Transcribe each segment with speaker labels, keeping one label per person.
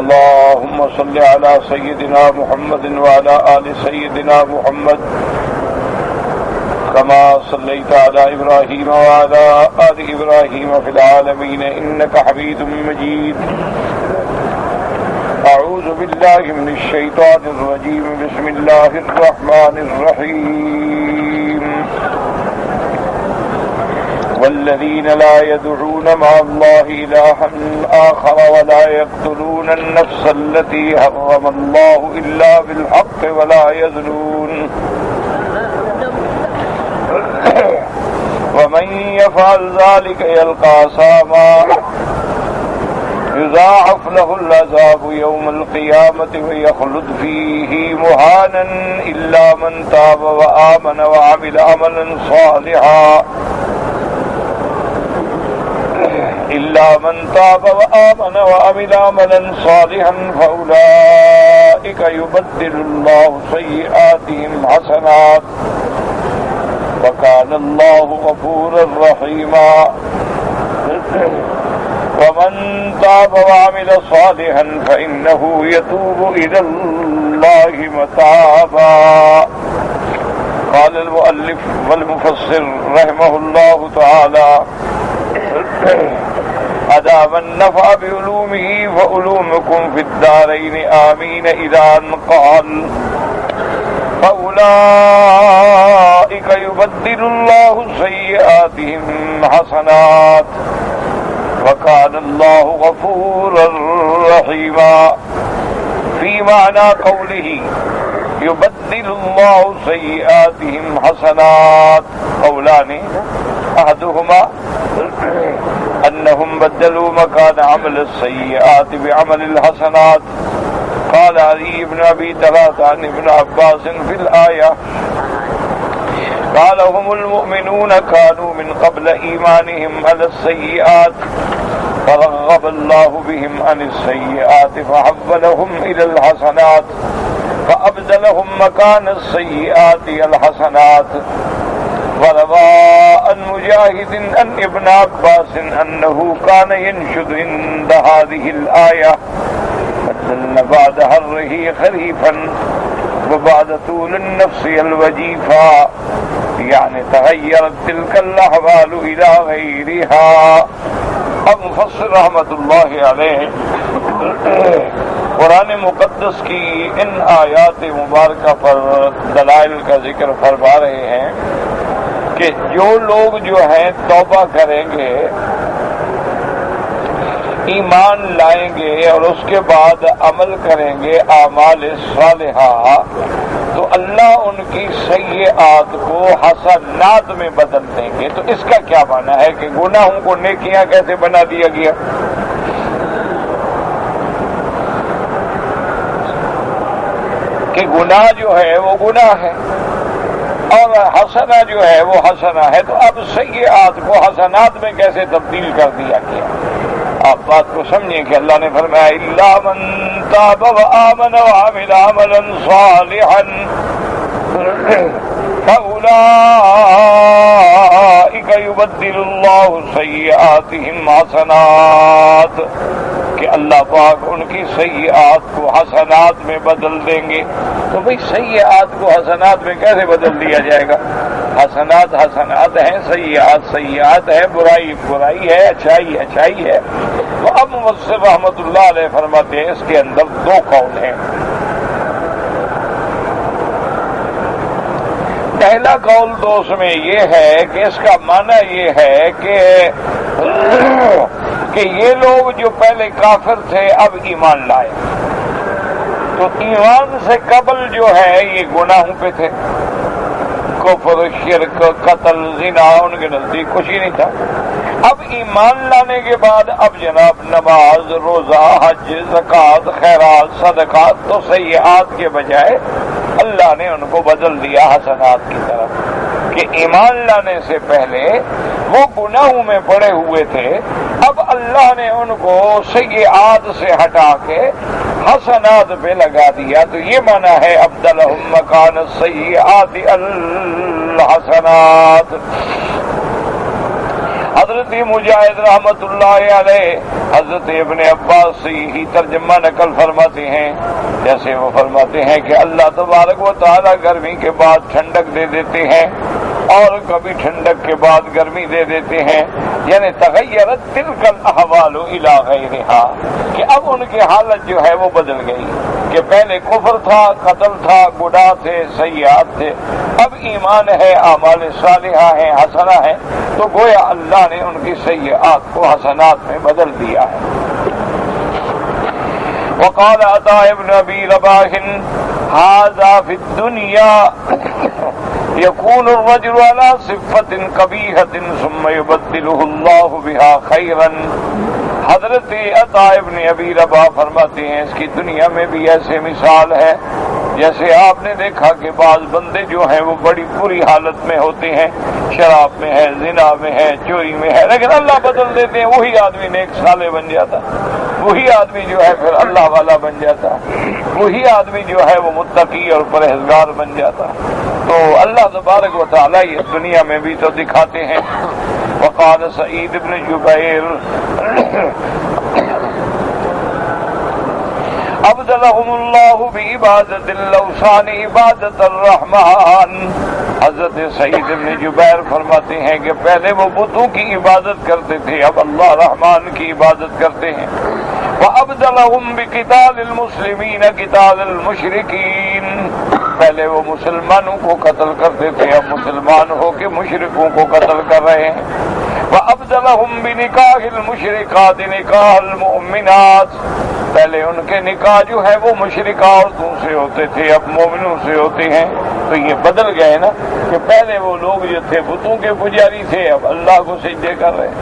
Speaker 1: اللهم صل على سيدنا محمد وعلى آل سيدنا محمد كما صليت على إبراهيم وعلى آل إبراهيم في العالمين إنك حميد مجيد. أعوذ بالله من الشيطان الرجيم. بسم الله الرحمن الرحيم. والذين لا يدعون مع الله إلها آخر ولا يقتلون النفس التي حرم الله إلا بالحق ولا يزنون ومن يفعل ذلك يلقى أثاما يضاعف له العذاب يوم القيامة ويخلد فيه مهانا إلا من تاب وآمن وعمل عملا صالحا فأولئك يبدل الله سيئاتهم حسنات وكان الله غفورا رحيما. ومن تاب وعمل صالحا فإنه يتوب إلى الله متابا. قال المؤلف والمفسر رحمه الله تعالى: أدام النفع بعلومه فعلومكم في الدارين آمين إلى أن قال: فأولئك يبدل الله سيئاتهم حسنات وكان الله غفورا رحيما. في معنى قوله يبدل الله سيئاتهم حسنات قولان: أحدهما أنهم بدلوا مكان عمل السيئات بعمل الحسنات. قال علي بن أبي طلحة عن ابن عباس في الآية: قال هم المؤمنون كانوا من قبل إيمانهم على السيئات فرغب الله بهم عن السيئات فحولهم إلى الحسنات فأبدلهم مكان السيئات الحسنات. وروى عن مجاهد عن ابن عباس أنه كان ينشد عند هذه الآية: بدلنا بعد حره خريفا وبعد طول النفس الوجيفا، يعني تغيرت تلك الأحوال إلى غيرها. اب مفسر رحمت اللہ علیہ قرآن مقدس کی ان آیات مبارکہ پر دلائل کا ذکر فرما رہے ہیں کہ جو لوگ جو ہیں توبہ کریں گے، ایمان لائیں گے اور اس کے بعد عمل کریں گے اعمال صالحہ، تو اللہ ان کی سیئات کو حسنات میں بدل دیں گے. تو اس کا کیا معنی ہے کہ گناہوں کو نیکیاں کیسے بنا دیا گیا؟ کہ گناہ جو ہے وہ گناہ ہے اور حسنہ جو ہے وہ حسنہ ہے، تو اب سیئات کو حسنات میں کیسے تبدیل کر دیا گیا؟ آپ بات کو سمجھیں کہ اللہ نے فرمایا: الا من تاب وآمن وعمل عملا صالحا فأولئك يبدل الله سيئاتهم حسنات، کہ اللہ پاک ان کی سیئات کو حسنات میں بدل دیں گے. تو بھئی سیئات کو حسنات میں کیسے بدل دیا جائے گا؟ حسنات حسنات ہیں، سیئات سیئات ہے، برائی برائی ہے، اچھائی اچھائی ہے. تو اب مفسر رحمت اللہ علیہ فرماتے ہیں اس کے اندر دو قول ہیں. پہلا قول دوست میں یہ ہے کہ اس کا معنی یہ ہے کہ یہ لوگ جو پہلے کافر تھے اب ایمان لائے، تو ایمان سے قبل جو ہے یہ گناہوں پہ تھے، کفر، شرک، قتل، زنا، ان کے نزدیک کچھ ہی نہیں تھا. اب ایمان لانے کے بعد اب جناب نماز، روزہ، حج، زکوٰۃ، خیرات، صدقات، تو سیئات کے بجائے اللہ نے ان کو بدل دیا حسنات کی طرف. کہ ایمان لانے سے پہلے وہ گناہوں میں پڑے ہوئے تھے، اب اللہ نے ان کو سیئات سے ہٹا کے حسنات پہ لگا دیا. تو یہ معنی ہے ابدلہم مکان السیئات الحسنات. حضرت مجاہد رحمت اللہ علیہ حضرت ابن عباس سے یہی ترجمہ نقل فرماتے ہیں، جیسے وہ فرماتے ہیں کہ اللہ تبارک و تعالی گرمی کے بعد ٹھنڈک دے دیتے ہیں اور کبھی ٹھنڈک کے بعد گرمی دے دیتے ہیں، یعنی تغیرت تلک الاحوال الی غیرہا، کہ اب ان کی حالت جو ہے وہ بدل گئی، کہ پہلے کفر تھا، قتل تھا، گناہ تھے، سیئات تھے، اب ایمان ہے، اعمال صالحہ ہیں، حسنہ ہے، تو گویا اللہ نے ان کی سیئات کو حسنات میں بدل دیا ہے۔ وقال عطاء ابن ابی رباح هذا في الدنيا يكون الرجل على صفة قبيحة ثم يبدله الله بها خيرا۔ حضرت عطاء ابن ابی رباح فرماتے ہیں اس کی دنیا میں بھی ایسے مثال ہے جیسے آپ نے دیکھا کہ بعض بندے جو ہیں وہ بڑی بری حالت میں ہوتے ہیں، شراب میں ہے، زنا میں ہے، چوری میں ہے، لیکن اللہ بدل دیتے ہیں، وہی آدمی نیک صالح بن جاتا، وہی آدمی جو ہے پھر اللہ والا بن جاتا، وہی آدمی جو ہے وہ متقی اور پرہیزگار بن جاتا۔ تو اللہ تبارک و تعالیٰ اس دنیا میں بھی تو دکھاتے ہیں۔ وقال سعید بن جبیر ابدلهم اللہ بعبادت الاوثان عبادت الرحمن۔ حضرت سعید بن جبیر فرماتے ہیں کہ پہلے وہ بتوں کی عبادت کرتے تھے، اب اللہ رحمان کی عبادت کرتے ہیں۔ وابدلهم بقتال المسلمین قتال المشرکین، پہلے وہ مسلمانوں کو قتل کرتے تھے، اب مسلمان ہو کے مشرکوں کو قتل کر رہے ہیں۔ وابدلهم بنکاح المشرکات نکاح المؤمنات، پہلے ان کے نکاح جو ہے وہ مشرکہ عورتوں سے ہوتے تھے، اب مومنوں سے ہوتے ہیں۔ تو یہ بدل گئے نا کہ پہلے وہ لوگ جو تھے بتوں کے پجاری تھے، اب اللہ کو سجدے کر رہے ہیں۔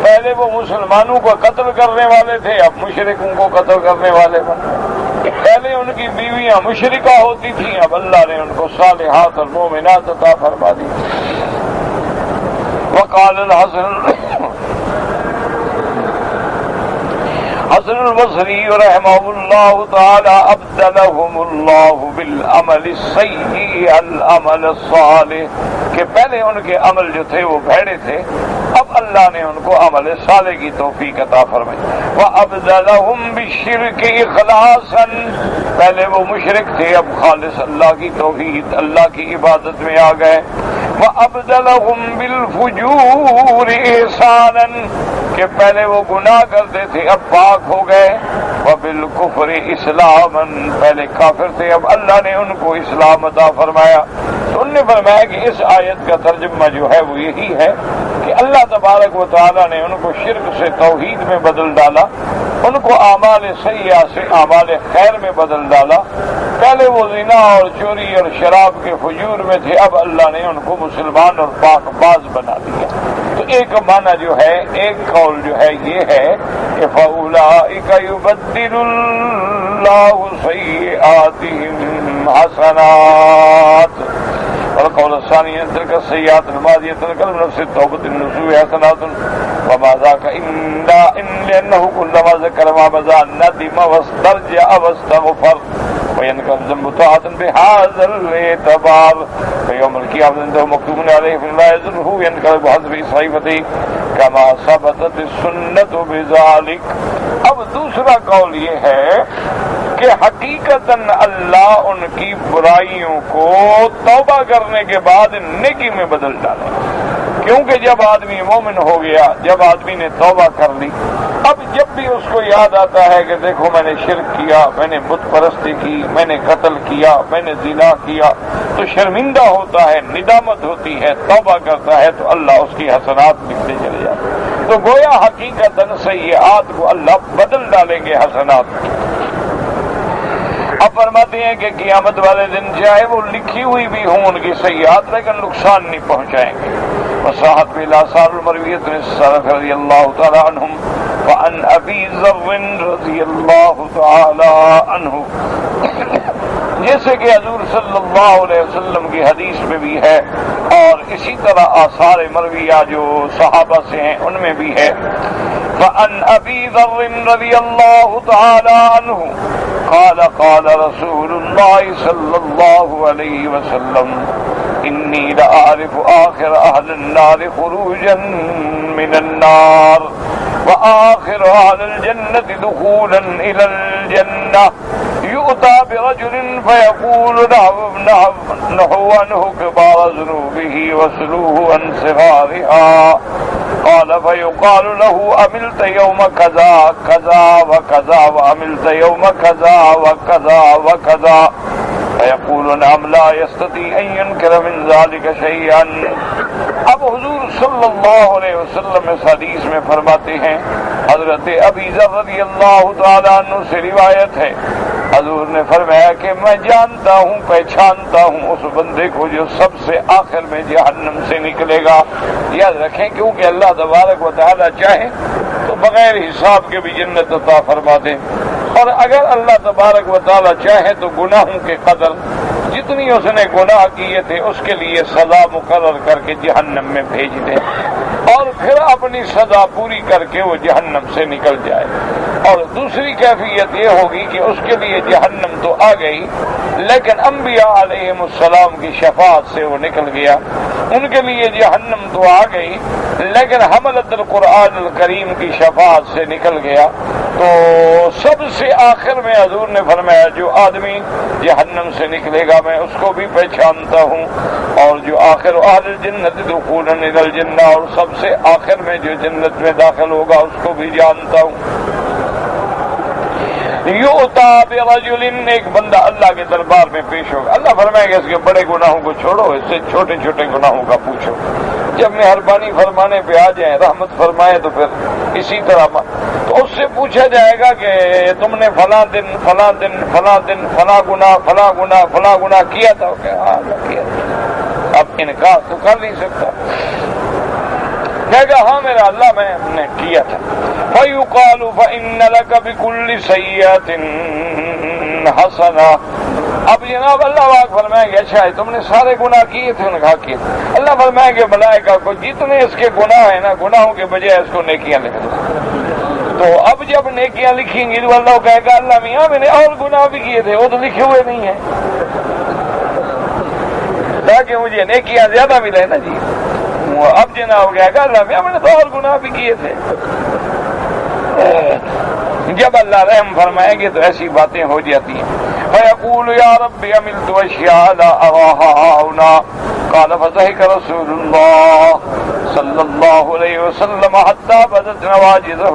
Speaker 1: پہلے وہ مسلمانوں کو قتل کرنے والے تھے، اب مشرکوں کو قتل کرنے والے بن گئے۔ پہلے ان کی بیویاں مشرکہ ہوتی تھیں، اب اللہ نے ان کو صالحات اور مومنات عطا فرما دی۔ وقال حسن البصری رحمہ اللہ تعالی ابدلهم اللہ بالعمل السیئ العمل الصالح، کہ پہلے ان کے عمل جو تھے وہ بھیڑے تھے، اب اللہ نے ان کو عمل صالح کی توفیق عطا فرمائی۔ وابدلهم بالشرک اخلاصا، پہلے وہ مشرک تھے، اب خالص اللہ کی توحید اللہ کی عبادت میں آ گئے۔ وابدلهم بالفجور احسانا، کہ پہلے وہ گناہ کرتے تھے اب پاک ہو گئے۔ وبالکفر اسلاما، پہلے کافر تھے اب اللہ نے ان کو اسلام عطا فرمایا۔ تو انہوں نے فرمایا کہ اس آیت کا ترجمہ جو ہے وہ یہی ہے کہ اللہ تبارک و تعالیٰ نے ان کو شرک سے توحید میں بدل ڈالا، ان کو اعمال سیئہ سے اعمال خیر میں بدل ڈالا۔ پہلے وہ زنا اور چوری اور شراب کے فجور میں تھے، اب اللہ نے ان کو مسلمان اور پاک باز بنا دیا۔ تو ایک معنی جو ہے، ایک قول جو ہے یہ ہے کہ فَأُولَئِكَ يُبَدِّلُ اللَّهُ سَيِّئَاتِهِمْ حَسَنَاتٍ، والقول الثاني تلك السيئات الماضية تلك نفس التوبة النسوء حسنات وما ذاك لأنه كلما ذكر ما بدا ندم واسترجع واستغفر وينكر الذنب طاعة بهذا الاعتبار فيوم القيامة عنده مكتوب عليه فلا يزره ينقلب بحسب صحيفته كما ثبتت السنة بذلك۔ اب دوسرا قول یہ ہے کہ حقیقتاً اللہ ان کی برائیوں کو توبہ کرنے کے بعد نیکی میں بدل ڈالے، کیونکہ جب آدمی مومن ہو گیا، جب آدمی نے توبہ کر لی، اب جب بھی اس کو یاد آتا ہے کہ دیکھو میں نے شرک کیا، میں نے بت پرستی کی، میں نے قتل کیا، میں نے زنا کیا، تو شرمندہ ہوتا ہے، ندامت ہوتی ہے، توبہ کرتا ہے تو اللہ اس کی حسنات لکھتے چلے جاتے۔ تو گویا حقیقتاً سیئات کو اللہ بدل ڈالیں گے حسنات۔ اب فرماتے ہیں کہ قیامت والے دن چاہے وہ لکھی ہوئی بھی ہوں ان کی سیئات، لیکن نقصان نہیں پہنچائیں گے۔ وصاحت بالآثار المرویۃ عن السلف رضی اللہ تعالی عنہم وعن ابی ذر رضی اللہ تعالی عنہ، جیسے کہ حضور صلی اللہ علیہ وسلم کی حدیث میں بھی ہے، اور اسی طرح آثار مرویہ جو صحابہ سے ہیں ان میں بھی ہے۔ وعن ابی ذر رضی اللہ تعالی عنہ قال قال رسول اللہ صلی اللہ علیہ وسلم انی لأعرف آخر اہل النار خروجا من النار وآخر أهل الجنة دخولا إلى الجنة يؤتى برجل فيقول نحو عنه كبار ذنوبه وسلوه عن صغارها قال فيقال له عملت يوم كذا كذا وكذا وعملت يوم كذا وكذا وكذا فيقول نعم لا يستطيع أن ينكر من ذلك شيئا. اب حضور صلی اللہ علیہ وسلم اس حدیث میں فرماتے ہیں، حضرت ابی ذر رضی اللہ تعالیٰ عنہ سے روایت ہے، حضور نے فرمایا کہ میں جانتا ہوں، پہچانتا ہوں اس بندے کو جو سب سے آخر میں جہنم سے نکلے گا. یاد رکھیں کیونکہ اللہ تبارک و تعالیٰ چاہے تو بغیر حساب کے بھی جنت عطا فرما دے، اور اگر اللہ تبارک و تعالیٰ چاہے تو گناہوں کے قدر جتنی اس نے گناہ کیے تھے اس کے لیے سزا مقرر کر کے جہنم میں بھیج دے، اور پھر اپنی سزا پوری کر کے وہ جہنم سے نکل جائے. اور دوسری کیفیت یہ ہوگی کہ اس کے لیے جہنم تو آ گئی، لیکن انبیاء علیہم السلام کی شفاعت سے وہ نکل گیا. ان کے لیے جہنم تو آ گئی لیکن حملۃ القرآن الکریم کی شفاعت سے نکل گیا. تو سب سے آخر میں حضور نے فرمایا جو آدمی جہنم سے نکلے گا میں اس کو بھی پہچانتا ہوں، اور جو آخر اہل الجنت دخولا الی الجنہ، اور سب سے آخر میں جو جنت میں داخل ہوگا اس کو بھی جانتا ہوں. یؤتی برجل، ایک بندہ اللہ کے دربار میں پیش ہوگا. اللہ فرمائے گا اس کے بڑے گناہوں کو چھوڑو، اس سے چھوٹے چھوٹے گناہوں کا پوچھو. جب مہربانی فرمانے پہ آ جائیں، رحمت فرمائے تو پھر اسی طرح تو اس سے پوچھا جائے گا کہ تم نے فلاں دن فلاں دن فلاں دن فلاں گناہ کیا تھا. کہ ہاں کیا تھا. اب انکار تو کر نہیں سکتا، کہے گا ہاں میرا اللہ میں نے کیا تھا. فَيُقَالُ فَإِنَّ لَكَ بِكُلِّ سَيِّئَةٍ حَسَنَةٍ. اب جناب اللہ پاک فرمائیں گے اچھا تم نے سارے گناہ کیے تھے؟ انہوں نے کہا کیے. اللہ فرمائیں گے ملائکہ کو جتنے اس کے گناہ ہیں نا، گناہوں کے بجائے اس کو نیکیاں لکھ دو. تو اب جب نیکیاں لکھیں گی تو اللہ کہے گا اللہ میاں میں نے اور گناہ بھی کیے تھے، وہ تو لکھے ہوئے نہیں ہیں، تاکہ مجھے نیکیاں زیادہ ملے نا جی. اب جناب کہے گا اللہ میاں میں نے تو اور گناہ بھی کیے تھے. جب اللہ رحم فرمائیں گے تو ایسی باتیں ہو جاتی ہیں. فَيَقُولُ يَا رَبِّ عَمِلْتُ أَشْيَاءَ لَا أَرَاهَا هُنَا قَالَ فَضَحِكَ رَسُولُ اللَّهِ صلی اللہ علیہ وسلم حتی بدت نواجذہ.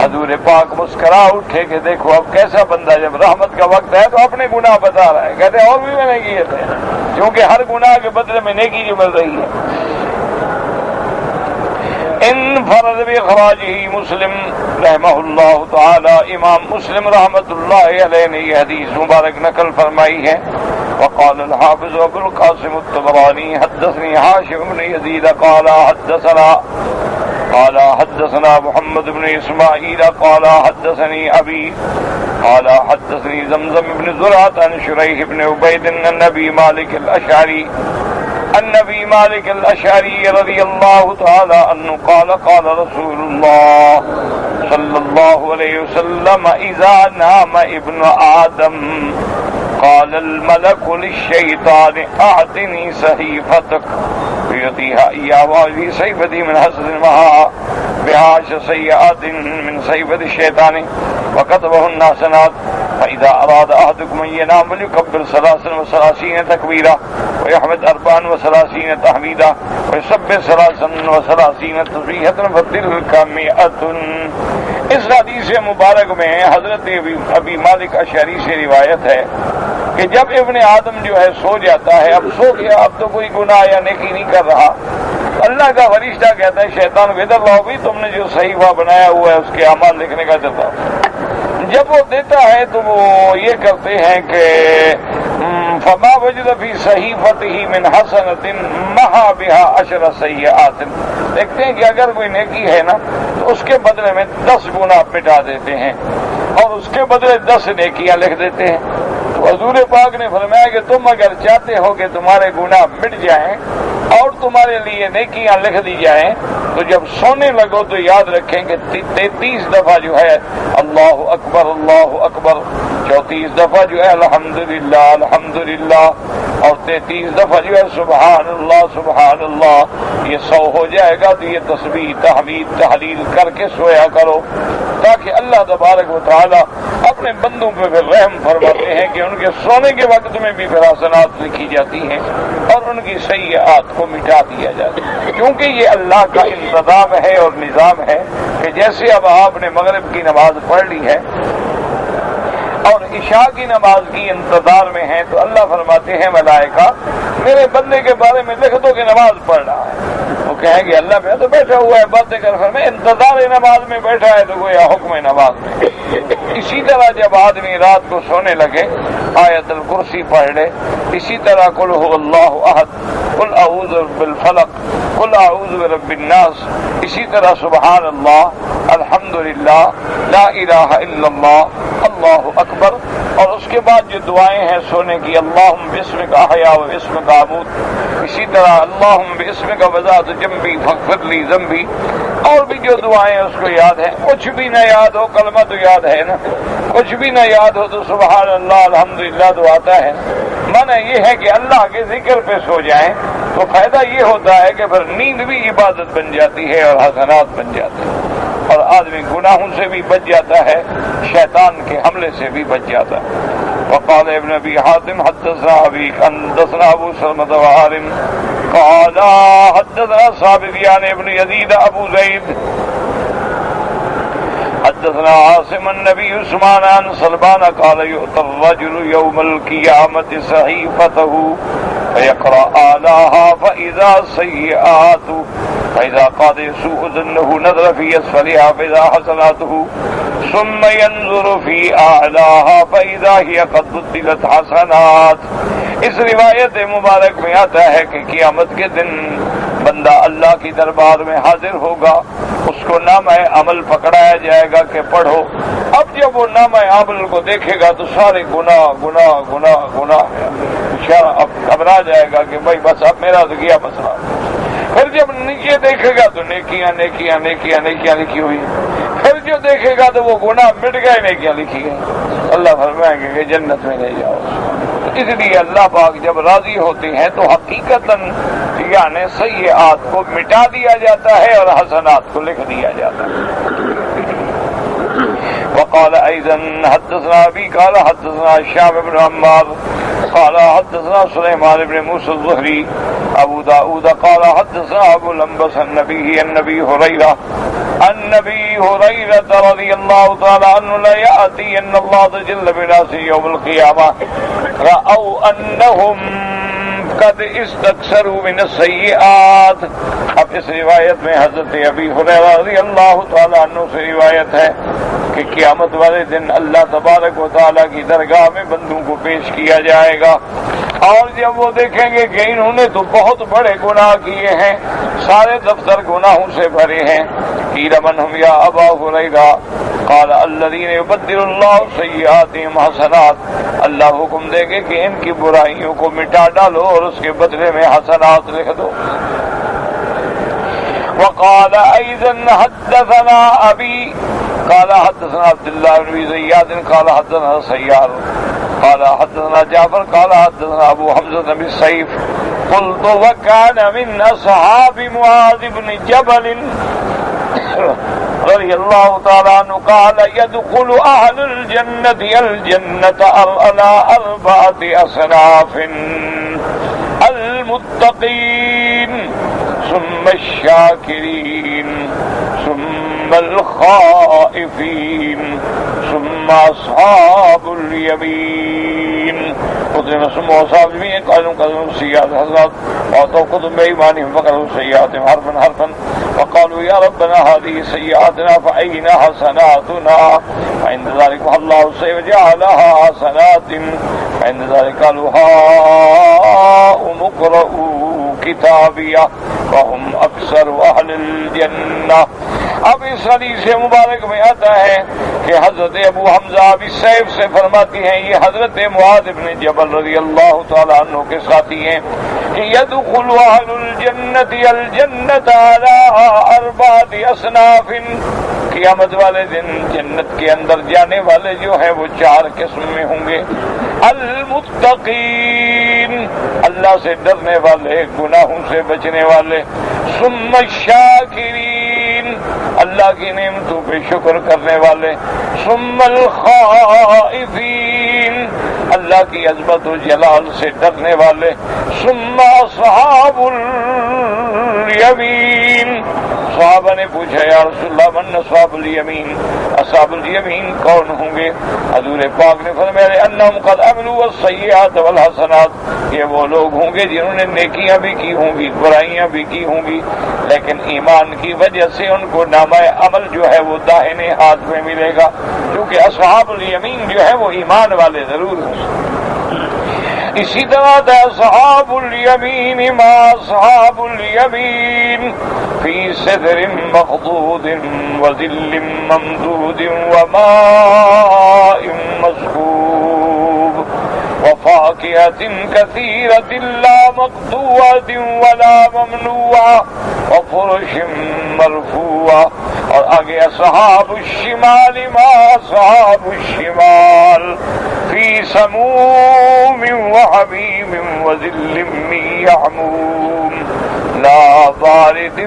Speaker 1: حضور پاک مسکرا اٹھے کہ دیکھو اب کیسا بندہ، جب رحمت کا وقت ہے تو اپنے گناہ بتا رہا ہے. کہتے ہیں اور بھی میں نے کیے تھے، کیونکہ ہر گناہ کے بدلے میں نیکی جو مل رہی ہے. انفرد بإخراجہ مسلم رحمہ اللہ تعالی، امام مسلم رحمت اللہ علیہ نے یہ حدیث مبارک نقل فرمائی ہے. وقال الحافظ ابو القاسم الطبرانی حدثني هاشم بن يزيد قال حدثنا محمد بن اسماعیل قال حدثني ابي قال حدثني زمزم بن زرعة عن شريح بن عبيد عن ابي مالك الاشعري رضي الله تعالى عنه قال قال رسول الله صلى الله عليه وسلم اذا نام ابن آدم قال الملك للشيطان اعطني صحيفتك فيعطيها اياه وفي صحيفتي من حسن بها سيئات من صحيفة الشيطان وكتبهن حسنات. فإذا أراد أحدكم أن ينام فليكبر 33 تكبيرا ويحمد 34 تحميدا ويسبح 33 تسبيحة فتلك 100. اس حدیث مبارک میں حضرت ابی مالک اشعری سے روایت ہے کہ جب ابن آدم جو ہے سو جاتا ہے، اب سو گیا، اب تو کوئی گناہ یا نیکی نہیں کر رہا، اللہ کا فرشتہ کہتا ہے شیطان کو ادھر لاؤ بھی، تم نے جو صحیفہ بنایا ہوا ہے اس کے اعمال لکھنے کا ادھر. جب وہ دیتا ہے تو وہ یہ کرتے ہیں کہ فما وجد فی صحیفته من حسنة محا بها 10 سیئات. دیکھتے ہیں کہ اگر کوئی نیکی ہے نا تو اس کے بدلے میں 10 گناہ مٹا دیتے ہیں اور اس کے بدلے 10 نیکیاں لکھ دیتے ہیں. تو حضور پاک نے فرمایا کہ تم اگر چاہتے ہو کہ تمہارے گناہ مٹ جائیں اور تمہارے لیے نیکیاں لکھ دی جائیں تو جب سونے لگو تو یاد رکھیں کہ 33 دفعہ جو ہے اللہ اکبر اللہ اکبر، 34 دفعہ جو ہے الحمدللہ الحمدللہ، اور 33 دفعہ جو ہے سبحان اللہ، یہ 100 ہو جائے گا تو یہ تسبیح تحمید تحلیل کر کے سویا کرو، تاکہ اللہ تبارک و تعالی اپنے بندوں پہ پھر رحم فرماتے ہیں کہ ان کے سونے کے وقت میں بھی پھر حسنات لکھی جاتی ہیں اور ان کی سیئات کو مٹا دیا جاتا ہے، کیونکہ یہ اللہ کا انتظام ہے اور نظام ہے کہ جیسے اب آپ نے مغرب کی نماز پڑھ لی ہے اور عشاء کی نماز کی انتظار میں ہیں تو اللہ فرماتے ہیں ملائکہ میرے بندے کے بارے میں لکھ دو کہ نماز پڑھ رہا ہے، وہ کہیں گے اللہ میں تو بیٹھا ہوا ہے باتیں کر میں انتظار نماز میں بیٹھا ہے تو گویا حکم نماز میں۔ اسی طرح جب آدمی رات کو سونے لگے آیت الکرسی پڑھ لے، اسی طرح قل هو اللہ احد، قل اعوذ بالفلق، قل اعوذ برب الناس، اسی طرح سبحان اللہ الحمدللہ لا الہ الا اللہ اللہ اکبر، اور اس کے بعد جو دعائیں ہیں سونے کی اللہم باسمک احیا و باسمک اموت، اسی طرح اللہم باسمک وضعت جنبی فاغفر لی ذنبی، اور بھی جو دعائیں اس کو یاد ہیں۔ کچھ بھی نہ یاد ہو کلمہ تو یاد ہے نا، کچھ بھی نہ یاد ہو تو سبحان اللہ الحمدللہ تو آتا ہے۔ معنی یہ ہے کہ اللہ کے ذکر پہ سو جائیں تو فائدہ یہ ہوتا ہے کہ پھر نیند بھی عبادت بن جاتی ہے اور حسنات بن جاتے ہیں، اور آدمی گناہوں سے بھی بچ جاتا ہے، شیطان کے حملے سے بھی بچ جاتا ہے۔ وقال ابن ابی حاتم حدثنا ابی حدثنا ابو سلمۃ وعارم قال حدثنا صابریان ابن یزید ابو زید حدثنا عاصم النبی عثمان عن سلمان قال يؤتى الرجل يوم القيامة صحيفته فيقرأ آلاها فإذا سيئات فإذا قاد سوء ظنه نظر في أسفلها فإذا حسناته ثم ينظر في أعلاها فإذا هي قد بدلت حسنات۔ اس روایت مبارک میں آتا ہے کہ قیامت کے دن بندہ اللہ کی دربار میں حاضر ہوگا، اس کو نامہ عمل پکڑایا جائے گا کہ پڑھو۔ اب جب وہ نامہ عمل کو دیکھے گا تو سارے گناہ گناہ گناہ گناہ اب گھبرا جائے گا کہ بھائی بس اب میرا تو گیا مسئلہ۔ پھر جب نیچے دیکھے گا تو نیکیاں نیکیاں نیکیاں نیکیاں لکھی ہوئی، پھر جو دیکھے گا تو وہ گناہ مٹ گئے نیکیاں لکھی گئی، اللہ فرمائیں گے کہ جنت میں لے جاؤ۔ اس لیے اللہ پاک جب راضی ہوتے ہیں تو حقیقتاً یعنی سیئات کو مٹا دیا جاتا ہے اور حسنات کو لکھ دیا جاتا ہے۔ وقال ايضا حدثنا ابي قال حدثنا هشام بن عمار قال حدثنا سليمان بن موسى الزهري ابو داود قال حدثنا ابو الانبس النبي هريره رضي الله تعالى عنه لا يأتي ان الله جل بناس يوم القيامه رأوا انهم قد استكثروا من السيئات۔ اب اس روایت میں حضرت ابی ہریرہ رضی اللہ تعالیٰ عنہ سے روایت ہے کہ قیامت والے دن اللہ تبارک و تعالیٰ کی درگاہ میں بندوں کو پیش کیا جائے گا، اور جب وہ دیکھیں گے کہ انہوں نے تو بہت بڑے گناہ کیے ہیں، سارے دفتر گناہوں سے بھرے ہیں، قیل من ہم یا ابا ہریرہ قال الذين يبدل الله سيئاتهم حسنات، اللہ حکم دے گے کہ ان کی برائیوں کو مٹا ڈالو اور اس کے بدلے میں حسنات لکھ دو۔ وقال ايضا حدثنا ابي قال حدثنا عبد الله بن زياد قال حدثنا سيار قال حدثنا جعفر قال حدثنا ابو حمزة بن السيف قلت وكان من اصحاب معاذ بن جبل رضی اللہ تعالیٰ عنہ قال يدخل اہل الجنة على اربعة اصناف المتقین ثم الشاکرین ثم الخائفین ثم اصحاب الیمین۔ قدر ثم اصحاب الیمین قالوا سیئات حسنات واعطوا كتب بإيمانهم فقروا سيئاتهم حرفا حرفا وقالوا يا ربنا هذه سيئاتنا فأين حسناتنا فعند ذلك الله سيجعلها حسنات فعند ذلك قالوا هاؤم اقرءوا كتابيه وهم أكثر أهل الجنة۔ اب اس حدیث مبارک میں آتا ہے کہ حضرت ابو حمزہ ابی سیف سے فرماتی ہیں، یہ حضرت معاذ بن جبل رضی اللہ تعالیٰ عنہ کے ساتھی ہیں کہ يدخل أهل الجنة الجنة الجنة على أربعة أصناف. قیامت والے دن جنت کے اندر جانے والے جو ہیں وہ 4 قسم میں ہوں گے. المتقین، اللہ سے ڈرنے والے، گناہوں سے بچنے والے. ثم الشاکرین، اللہ کی نعمتوں پہ شکر کرنے والے. ثم الخائفین، اللہ کی عظمت و جلال سے ڈرنے والے. ثم اصحاب الیمین. صحابہ نے پوچھا یا رسول اللہ من اصحاب الیمین، اصحاب الیمین کون ہوں گے؟ حضور پاک نے فرمایا انہم قد عملوا السیئات والحسنات، یہ وہ لوگ ہوں گے جنہوں نے نیکیاں بھی کی ہوں گی، برائیاں بھی کی ہوں گی، لیکن ایمان کی وجہ سے ان کو نامہ عمل جو ہے وہ داہنے ہاتھ میں ملے گا، کیونکہ اصحاب الیمین جو ہے وہ ایمان والے ضرور ہیں. اسی طرح اصحاب الیمین ما اصحاب الیمین فی صدر مخضود وظل ممدود وماء مسکوب وفاکہۃ کثیرۃ لا مقطوعۃ ولا ممنوعۃ وفرش مرفوعۃ. اور آگے اصحاب الشمال ما اصحاب الشمال فی سموم وحمیم وظل من یحموم لا بارد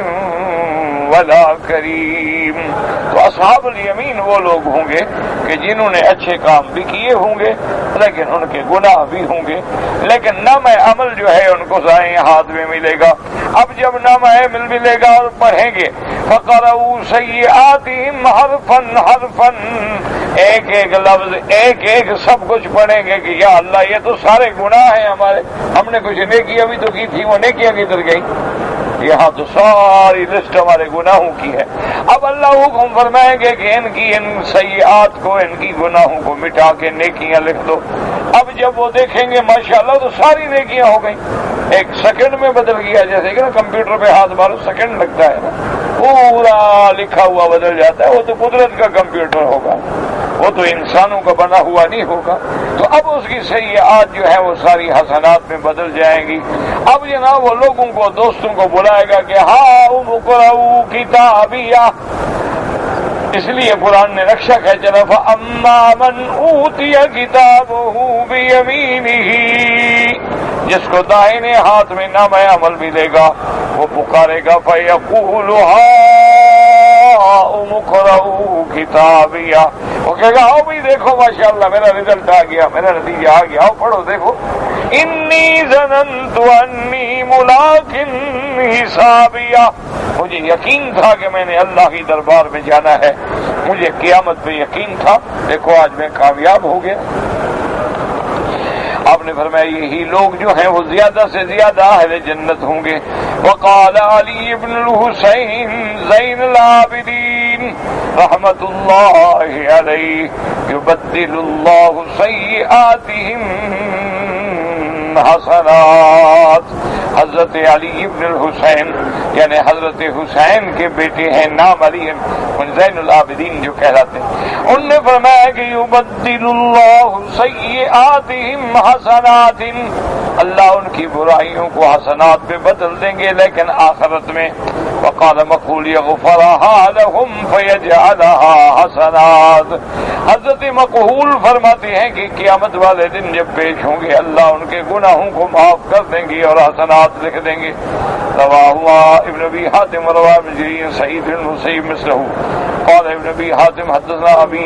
Speaker 1: ولا کریم. تو اصحاب الیمین وہ لوگ ہوں گے کہ جنہوں نے اچھے کام بھی کیے ہوں گے لیکن ان کے گناہ بھی ہوں گے، لیکن نامہ عمل جو ہے ان کو دائیں ہاتھ میں ملے گا. اب جب نامہ عمل ملے گا اور پڑھیں گے فقرؤوا سیئاتہم حرفا حرفا، ایک ایک لفظ ایک ایک سب کچھ پڑھیں گے کہ یا اللہ یہ تو سارے گناہ ہیں ہمارے، ہم نے کچھ نیکیاں بھی تو کی تھی، وہ نیکیاں کدھر گئی؟ یہاں تو ساری لسٹ ہمارے گناہوں کی ہے. اب اللہ حکم فرمائیں گے کہ ان کی ان سیئات کو، ان کی گناہوں کو مٹا کے نیکیاں لکھ دو. اب جب وہ دیکھیں گے ماشاءاللہ تو ساری نیکیاں ہو گئیں، ایک سیکنڈ میں بدل گیا، جیسے کہ نا کمپیوٹر پہ ہاتھ مارو سیکنڈ لگتا ہے نا، پورا لکھا ہوا بدل جاتا ہے. وہ تو قدرت کا کمپیوٹر ہوگا، وہ تو انسانوں کا بنا ہوا نہیں ہوگا. تو اب اس کی سیئات جو ہے وہ ساری حسنات میں بدل جائیں گی. اب جناب وہ لوگوں کو، دوستوں کو بلائے گا کہ ہاں اقرؤوا کتابیہ. اس لیے قرآن نے رکشا ہے چلا فاما من اوتی کتابہ بیمینہ، جس کو دائیں ہاتھ میں نامہ عمل ملے گا وہ پکارے گا فیقول ہاؤم اقرؤوا کتابیہ. وہ کہے گا آؤ بھائی دیکھو ماشاءاللہ میرا رزلٹ آ گیا، میرا نتیجہ آ گیا، آؤ پڑھو دیکھو. انی ظننت انی ملاق حسابیہ، مجھے یقین تھا کہ میں نے اللہ کی دربار میں جانا ہے، مجھے قیامت پہ یقین تھا، دیکھو آج میں کامیاب ہو گیا. آپ نے فرمایا یہی لوگ جو ہیں وہ زیادہ سے زیادہ اہل جنت ہوں گے. وقال علی ابن الحسین زین العابدین رحمت اللہ علیہ یبدل اللہ سیئاتہم حسنات. حضرت علی ابن الحسین یعنی حضرت حسین کے بیٹے ہیں، نام علی زین العابدین جو کہلاتے ہیں، ان نے فرمایا کہ یبدل اللہ سیئاتہم حسنات، اللہ ان کی برائیوں کو حسنات پہ بدل دیں گے لیکن آخرت میں. وقال مقول یغفرها لهم فیجعلها حسنات. حضرت مقہول فرماتے ہیں کہ قیامت والے دن جب پیش ہوں گے اللہ ان کے گناہوں کو معاف کر دیں گے اور حسنات لکھ دیں گے. رواہ ابن ابی حاتم رواہ ابن جریر سعید بن مسیب مثلہ. قال ابن ابی حاتم حدثنا ابی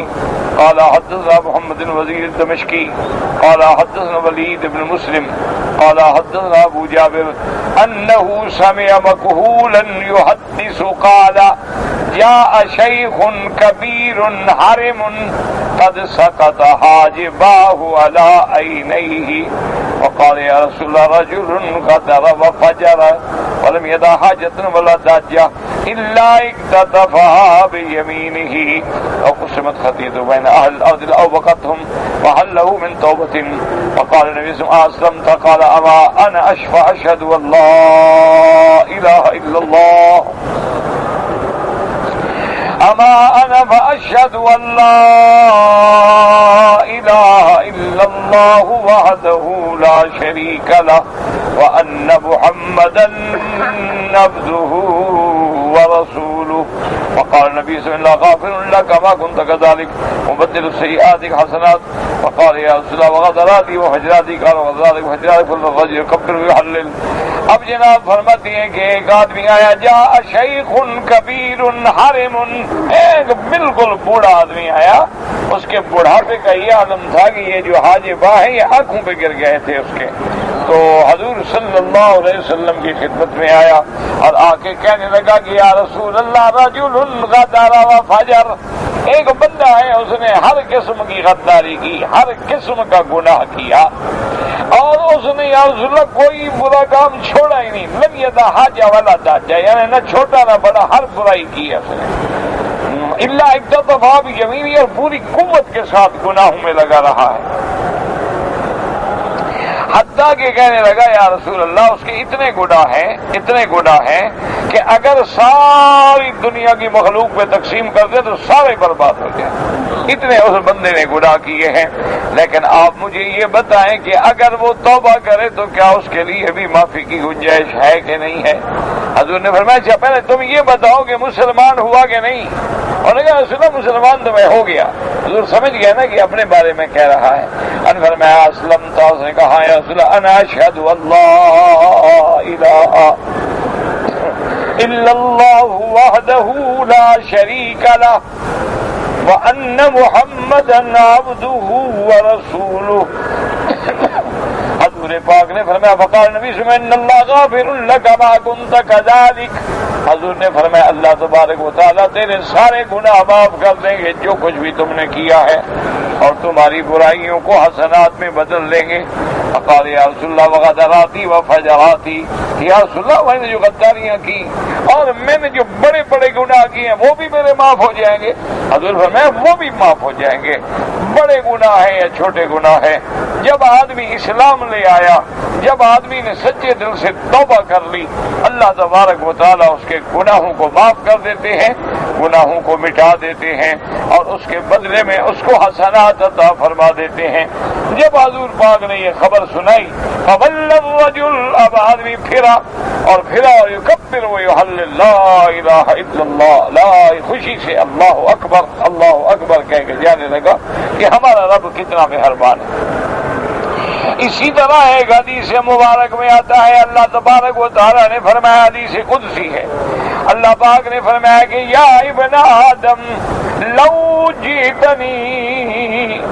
Speaker 1: قال حدثنا محمد بن وزیر الدمشقی قال حدثنا ولید بن مسلم قال حدثنا ابو جابر انه سمع مقہولا يحدث قال جاء شيخ كبير حرم قد سقط حاجباه على عينيه وقال يا رسول الله رجل غدر وفجر ولم يدع حاجة ولا ضاجة إلا اكتتفها بيمينه أو قسمت خطيئته بين أهل الأرض لأوبقتهم وهل له من توبة. وقال النبي صلى الله عليه وسلم قال أما أنا أشفع أشهد أن لا إله إلا الله أما أنا فأشهد أن لا إله إلا الله وحده لا شريك له وأن محمدا عبده ورسوله. وقال النبي صلى الله عليه وسلم غافر لك ما كنت كذلك مبدل السيئات حسنات. وقال يا رسول الله وغدراتي وحجراتي قال وغدراتي وحجراتي فالرجل يكبر ويحلل. اب جناب فرماتی ہیں کہ ایک آدمی آیا جاء شیخ کبیر حرم، ایک بالکل بوڑھا آدمی آیا، اس کے بڑھاپے کا یہ عالم تھا کہ یہ جو حاجبہ ہیں یہ آنکھوں پہ گر گئے تھے اس کے. تو حضور صلی اللہ علیہ وسلم کی خدمت میں آیا اور آ کے کہنے لگا کہ یا رسول اللہ رجل غدر وفجر، ایک بندہ ہے اس نے ہر قسم کی غداری کی، ہر قسم کا گناہ کیا، اور اس نے یا رسول اللہ کوئی برا کام چھوڑا ہی نہیں. لم یدع حاجہ ولا داجہ، یعنی نہ چھوٹا نہ بڑا، ہر برائی کی ہے اس نے. اللہ اکتفا بیمینہ، اور پوری قوت کے ساتھ گناہوں میں لگا رہا ہے. حتیٰ کہ کہنے لگا یا رسول اللہ اس کے اتنے گناہ ہیں کہ اگر ساری دنیا کی مخلوق پہ تقسیم کر دے تو سارے برباد ہو جائیں. اتنے اس بندے نے گناہ کیے ہیں. لیکن آپ مجھے یہ بتائیں کہ اگر وہ توبہ کرے تو کیا اس کے لیے بھی معافی کی گنجائش ہے کہ نہیں ہے؟ حضور نے فرمایا اچھا پہلے تم یہ بتاؤ کہ مسلمان ہوا کہ نہیں؟ اور نے کہا رسول اللہ مسلمان تو میں ہو گیا. حضور سمجھ گیا نا کہ اپنے بارے میں کہہ رہا ہے. ان فرمایا اسلم، تو اس نے کہا یا رسول اللہ انا اشہد اللہ الہ الا اللہ وحدہ لا شریک لہ وان محمدا عبدہ ورسولہ. حضور پاک نے فرمایا فقال نبی صلی اللہ علیہ وسلم ان اللہ غافر لک ما کنت کذالک. حضور نے فرمایا اللہ تبارک و تعالیٰ تیرے سارے گناہ معاف کر دیں گے جو کچھ بھی تم نے کیا ہے، اور تمہاری برائیوں کو حسنات میں بدل دیں گے. فقال یا رسول اللہ وغدراتی وفجراتی، یا رسول اللہ میں نے جو غداریاں کی اور میں نے جو بڑے بڑے گناہ کیے ہیں وہ بھی میرے معاف ہو جائیں گے؟ حضور فرمایا وہ بھی معاف ہو جائیں گے، بڑے گناہ ہیں یا چھوٹے گناہ ہیں. جب آدمی اسلام لے آیا، جب آدمی نے سچے دل سے توبہ کر لی، اللہ تبارک و تعالیٰ اس کے گناہوں کو معاف کر دیتے ہیں، گناہوں کو مٹا دیتے ہیں، اور اس کے بدلے میں اس کو حسنات عطا فرما دیتے ہیں. جب حضور پاک نے یہ خبر سنائی فَوَلَّ الرَّجُلُ، اب آدمی پھرا اور يُكَبِّرُ وَيُحَلِّلُ لَا إِلَٰهَ إِلَّا اللَّهُ، لا خوشی سے اللہ اکبر کہہ کے جانے لگا کہ ہمارا رب کتنا مہربان ہے. اسی طرح ایک حدیث مبارک میں آتا ہے اللہ تبارک و تعالیٰ نے فرمایا، حدیث قدسی ہے، اللہ پاک نے فرمایا کہ یا ابن آدم لو جئتنی،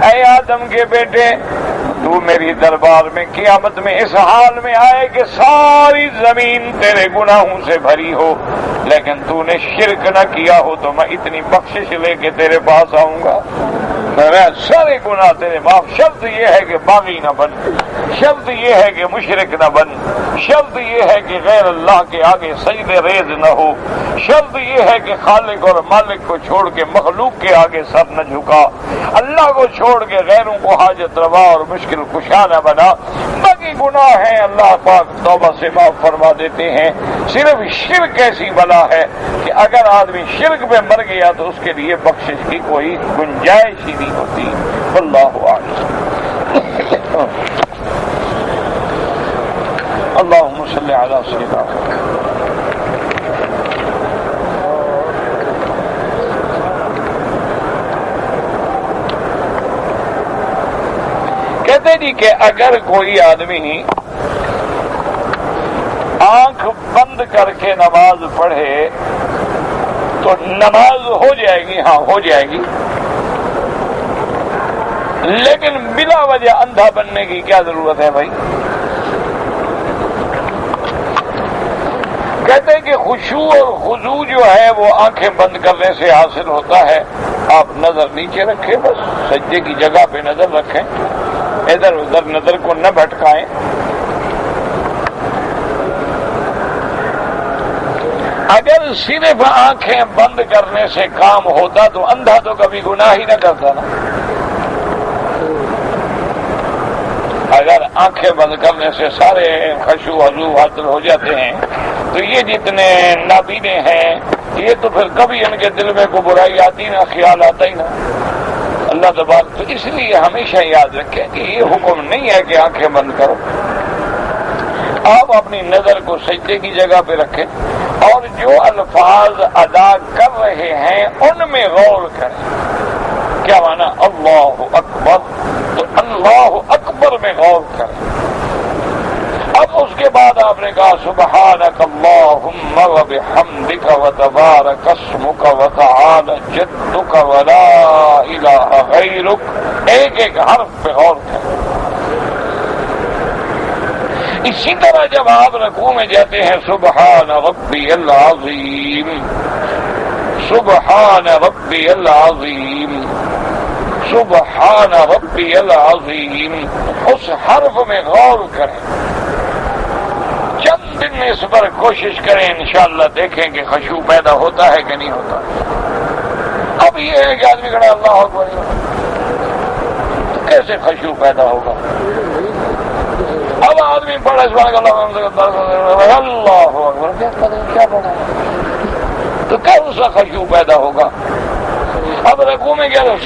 Speaker 1: اے آدم کے بیٹے تو میری دربار میں قیامت میں اس حال میں آئے کہ ساری زمین تیرے گناہوں سے بھری ہو، لیکن تو نے شرک نہ کیا ہو تو میں اتنی بخشش لے کے تیرے پاس آؤں گا. سارے گناہ تیرے معاف. شرط یہ ہے کہ باغی نہ بن، شرط یہ ہے کہ مشرک نہ بن، شرط یہ ہے کہ غیر اللہ کے آگے سجدے ریز نہ ہو، شرط یہ ہے کہ خالق اور مالک کو چھوڑ کے مخلوق کے آگے سر نہ جھکا، اللہ کو چھوڑ کے غیروں کو حاجت روا اور مشکل کشا نہ بنا. باقی گناہ ہیں اللہ پاک توبہ سے معاف فرما دیتے ہیں. صرف شرک ایسی بلا ہے کہ اگر آدمی شرک میں مر گیا تو اس کے لیے بخشش کی کوئی گنجائش ہی نہیں ہوتی. واللہ اعلم. اللہم صلی علی سیدنا کہتے جی کہ اگر کوئی آدمی آنکھ بند کر کے نماز پڑھے تو نماز ہو جائے گی، ہاں ہو جائے گی، لیکن بلا وجہ اندھا بننے کی کیا ضرورت ہے بھائی؟ کہتے ہیں کہ خشوع اور خضوع جو ہے وہ آنکھیں بند کرنے سے حاصل ہوتا ہے. آپ نظر نیچے رکھیں، بس سجدے کی جگہ پہ نظر رکھیں، ادھر ادھر نظر کو نہ بھٹکائیں. اگر صرف آنکھیں بند کرنے سے کام ہوتا تو اندھا تو کبھی گناہ ہی نہ کرتا نا. اگر آنکھیں بند کرنے سے سارے خشوع حضوع حاصل ہو جاتے ہیں تو یہ جتنے نابینے ہیں یہ تو پھر کبھی ان کے دل میں کوئی برائی آتی نہ، خیال آتا ہی نہ. اللہ تبارک تو اس لیے ہمیشہ یاد رکھیں کہ یہ حکم نہیں ہے کہ آنکھیں بند کرو، آپ اپنی نظر کو سجدے کی جگہ پہ رکھیں اور جو الفاظ ادا کر رہے ہیں ان میں غور کریں. کیا مانا اللہ اکبر؟ تو اللہ اکبر میں غور کریں. اب اس کے بعد آپ نے کہا سبحانک اللہم وبحمدک وتبارک اسمک وتعالی جدک ولا الہ غیرک. ایک ایک حرف پہ غور کریں. اسی طرح جب آپ رکوع میں جاتے ہیں سبحان ربی العظیم، سبحان ربی العظیم، سبحان ربی العظیم، اس حرف میں غور کریں. چند دن میں اس پر کوشش کریں، انشاءاللہ دیکھیں کہ خشوع پیدا ہوتا ہے کہ نہیں ہوتا. اب یہ ہے کہ آدمی کہا اللہ اکبر، تو کیسے خشوع پیدا ہوگا؟ اب آدمی پڑھے اللہ اکبر، کیا پڑھا تو کون سا خشوع پیدا ہوگا؟ اب رکوع میں کیا اللہ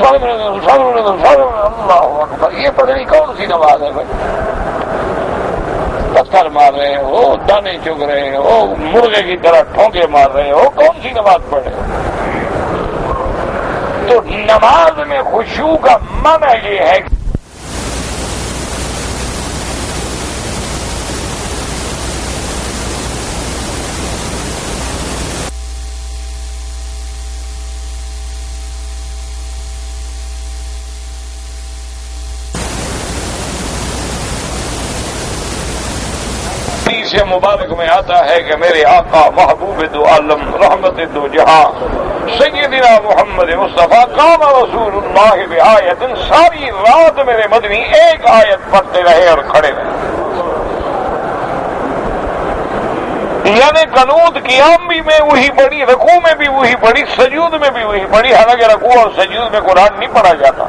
Speaker 1: اکبر، یہ پتہ نہیں کون سی نماز ہے بھائی؟ پتھر مار رہے ہو، دانے چگ رہے ہو، مرغے کی طرح ٹھونکے مار رہے ہو، کون سی نماز پڑھے؟ تو نماز میں خشوع کا معنی یہ ہے کہ سے مبارک میں آتا ہے کہ میرے آقا محبوب دو عالم رحمت دو جہاں سیدنا محمد مصطفیٰ قام رسول اللہ بآیت، ساری رات میرے مدنی ایک آیت پڑھتے رہے اور کھڑے رہے. یعنی قنوت قیام بھی میں وہی پڑھی، رکوع میں بھی وہی پڑھی، سجود میں بھی وہی پڑھی. حالانکہ رکوع اور سجود میں قرآن نہیں پڑھا جاتا،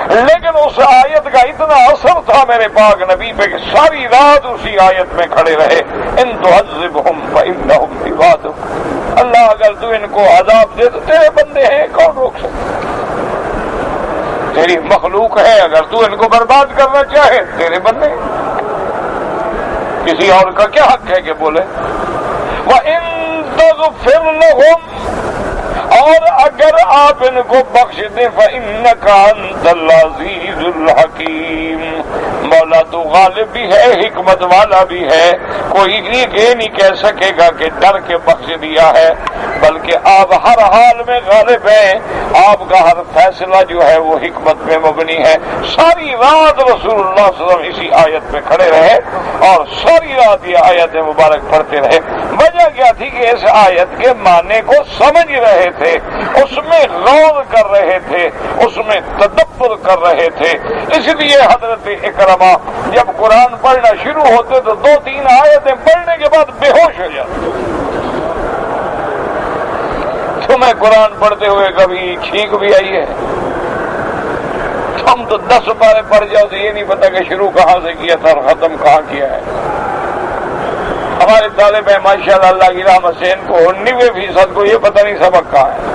Speaker 1: لیکن اس آیت کا اتنا اثر تھا میرے پاک نبی پہ کہ ساری رات اسی آیت میں کھڑے رہے. ان تعذبہم فانہم عبادک، اللہ اگر تو ان کو عذاب دے تو تیرے بندے ہیں، کون روک سکتا؟ تیری مخلوق ہے، اگر تو ان کو برباد کرنا چاہے تیرے بندے. کسی اور کا کیا حق ہے کہ بولے وَإِن تَغْفِرْ لَهُمْ، اور اگر آپ ان کو بخش دیں فَإِنَّكَ أَنْتَ الْعَزِيزُ الْحَكِيمُ، مولا تو غالب بھی ہے، حکمت والا بھی ہے. کوئی یہ نہیں کہہ سکے گا کہ ڈر کے بخش دیا ہے، بلکہ آپ ہر حال میں غالب ہیں. آپ کا ہر فیصلہ جو ہے وہ حکمت میں مبنی ہے. ساری رات رسول اللہ صلی اللہ علیہ وسلم اسی آیت میں کھڑے رہے اور ساری رات یہ آیت مبارک پڑھتے رہے. وجہ کیا تھی کہ اس آیت کے معنی کو سمجھ رہے تھے، اس میں غور کر رہے تھے، اس میں تدبر کر رہے تھے. اس لیے حضرت اکرمہ جب قرآن پڑھنا شروع ہوتے تو 2-3 آیتیں پڑھنے کے بعد بے ہوش ہو جاتے. تمہیں قرآن پڑھتے ہوئے کبھی چھینک بھی آئی ہے؟ ہم تو 10 پارے پڑھ جاؤ تو یہ نہیں پتا کہ شروع کہاں سے کیا تھا اور ختم کہاں کیا ہے. ہمارے طالب ہیں ماشاءاللہ اللہ کی رحمت سے، ان کو 99% کو یہ پتہ نہیں سبق کہاں ہے.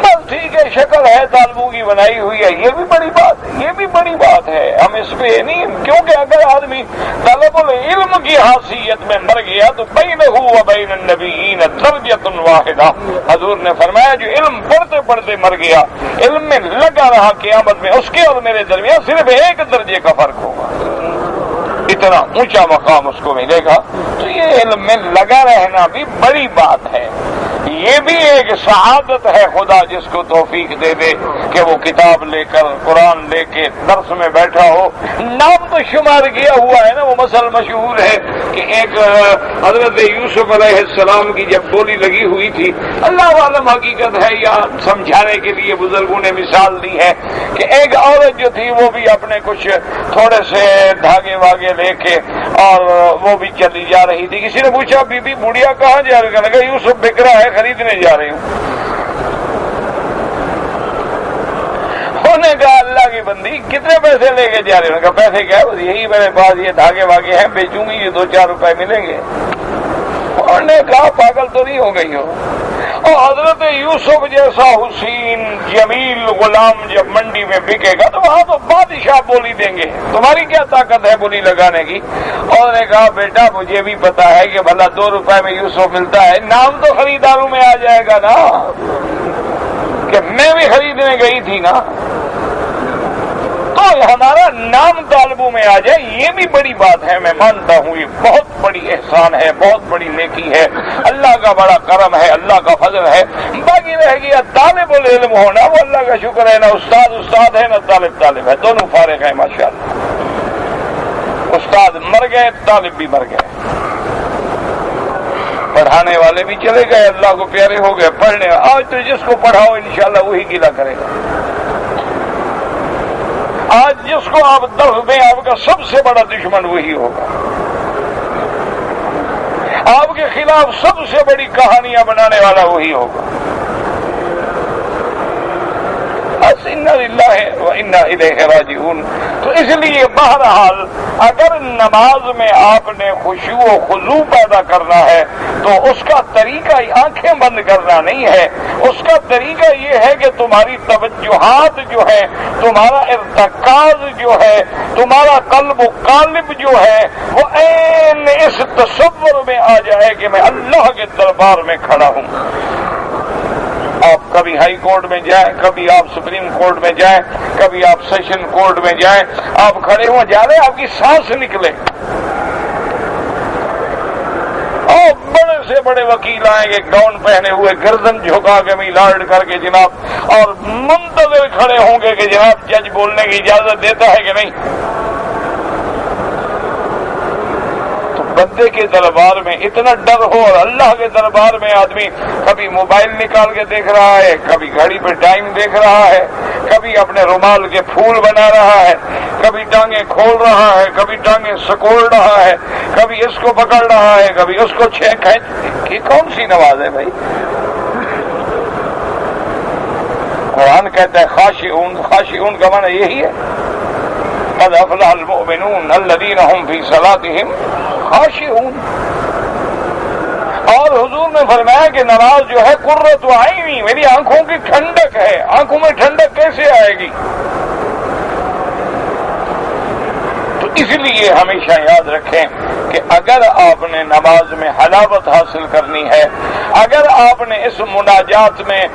Speaker 1: بس ٹھیک ہے، شکل ہے طالبوں کی بنائی ہوئی ہے، یہ بھی بڑی بات ہے، یہ بھی بڑی بات ہے. ہم اس پہ نہیں، کیونکہ اگر آدمی طلب العلم کی حیثیت میں مر گیا تو بینہ و بین النبیین درجۃ واحدہ. حضور نے فرمایا جو علم پڑھتے پڑھتے مر گیا، علم میں لگا رہا، قیامت میں اس کے اور میرے درمیان صرف 1 درجے کا فرق ہوگا. اتنا اونچا مقام اس کو ملے گا. تو یہ علم میں لگا رہنا بھی بڑی بات ہے. یہ بھی ایک سعادت ہے، خدا جس کو توفیق دے دے کہ وہ کتاب لے کر قرآن لے کے درس میں بیٹھا ہو. نام تو شمار کیا ہوا ہے نا، وہ مسئلہ مشہور ہے کہ ایک حضرت یوسف علیہ السلام کی جب گولی لگی ہوئی تھی، اللہ عالم حقیقت ہے یا سمجھانے کے لیے بزرگوں نے مثال دی ہے کہ ایک عورت جو تھی وہ بھی اپنے کچھ تھوڑے سے دھاگے واگے لے کے اور وہ بھی چلی جا رہی تھی. کسی نے پوچھا بی بی بڑھیا کہاں جا رہی؟ لگا یوسف بک رہا ہے، خریدنے جا رہی ہوں. انہوں نے کہا اللہ کی بندی کتنے پیسے لے کے جا رہے ہیں؟ کہا پیسے کیا ہے، یہی میرے پاس یہ دھاگے واگے ہیں، بیچوں گی، یہ 2-4 روپے ملیں گے. انہوں نے کہا پاگل تو نہیں ہو گئی ہو؟ اور حضرت یوسف جیسا حسین جمیل غلام جب منڈی میں بکے گا تو وہاں تو بادشاہ بولی دیں گے، تمہاری کیا طاقت ہے بولی لگانے کی؟ اور نے کہا بیٹا مجھے بھی پتا ہے کہ بھلا 2 روپے میں یوسف ملتا ہے، نام تو خریداروں میں آ جائے گا نا، کہ میں بھی خریدنے گئی تھی نا، تو ہمارا نام طالبوں میں آ جائے، یہ بھی بڑی بات ہے، میں مانتا ہوں یہ بہت بڑی احسان ہے، بہت بڑی نیکی ہے، اللہ کا بڑا کرم ہے، اللہ کا فضل ہے۔ باقی رہ گیا طالب العلم ہونا، وہ اللہ کا شکر ہے، نہ استاد استاد ہے نہ طالب طالب ہے، دونوں فارغ ہیں ماشاءاللہ۔ استاد مر گئے، طالب بھی مر گئے، پڑھانے والے بھی چلے گئے، اللہ کو پیارے ہو گئے، پڑھنے آج تو جس کو پڑھاؤ انشاءاللہ وہی گلہ کرے گا۔ آج جس کو آپ درس دیں آپ کا سب سے بڑا دشمن وہی ہوگا، آپ کے خلاف سب سے بڑی کہانیاں بنانے والا وہی ہوگا۔ انا للہ و انا الیہ راجعون۔ تو اس لیے بہرحال اگر نماز میں آپ نے خشوع و خضوع پیدا کرنا ہے تو اس کا طریقہ آنکھیں بند کرنا نہیں ہے، اس کا طریقہ یہ ہے کہ تمہاری توجہات جو ہے، تمہارا ارتکاز جو ہے، تمہارا قلب و قالب جو ہے وہ عین اس تصور میں آ جائے کہ میں اللہ کے دربار میں کھڑا ہوں۔ آپ کبھی ہائی کورٹ میں جائیں، کبھی آپ سپریم کورٹ میں جائیں، کبھی آپ سیشن کورٹ میں جائیں، آپ کھڑے ہو جا رہے آپ کی سانس نکلے، اور بڑے سے بڑے وکیل آئیں گے گاؤن پہنے ہوئے، گردن جھکا کے میلارڈ کر کے جناب، اور منتظر کھڑے ہوں گے کہ جناب جج بولنے کی اجازت دیتا ہے کہ نہیں۔ بندے کے دربار میں اتنا ڈر ہو، اور اللہ کے دربار میں آدمی کبھی موبائل نکال کے دیکھ رہا ہے، کبھی گھڑی پہ ٹائم دیکھ رہا ہے، کبھی اپنے رومال کے پھول بنا رہا ہے، کبھی ٹانگیں کھول رہا ہے، کبھی ٹانگیں سکول رہا ہے، کبھی اس کو پکڑ رہا ہے، کبھی اس کو کھینچ۔ یہ کون سی نماز ہے بھائی؟ قرآن کہتا ہے خاشعون، خاشعون کا معنی یہی ہے، قد افلح المؤمنون الذین هم فی صلاتهم خاشعون۔ اور حضور نے فرمایا کہ نماز جو ہے قرۃ عینی، میری آنکھوں کی ٹھنڈک ہے۔ آنکھوں میں ٹھنڈک کیسے آئے گی؟ تو اس لیے ہمیشہ یاد رکھیں کہ اگر آپ نے نماز میں حلاوت حاصل کرنی ہے، اگر آپ نے اس مناجات میں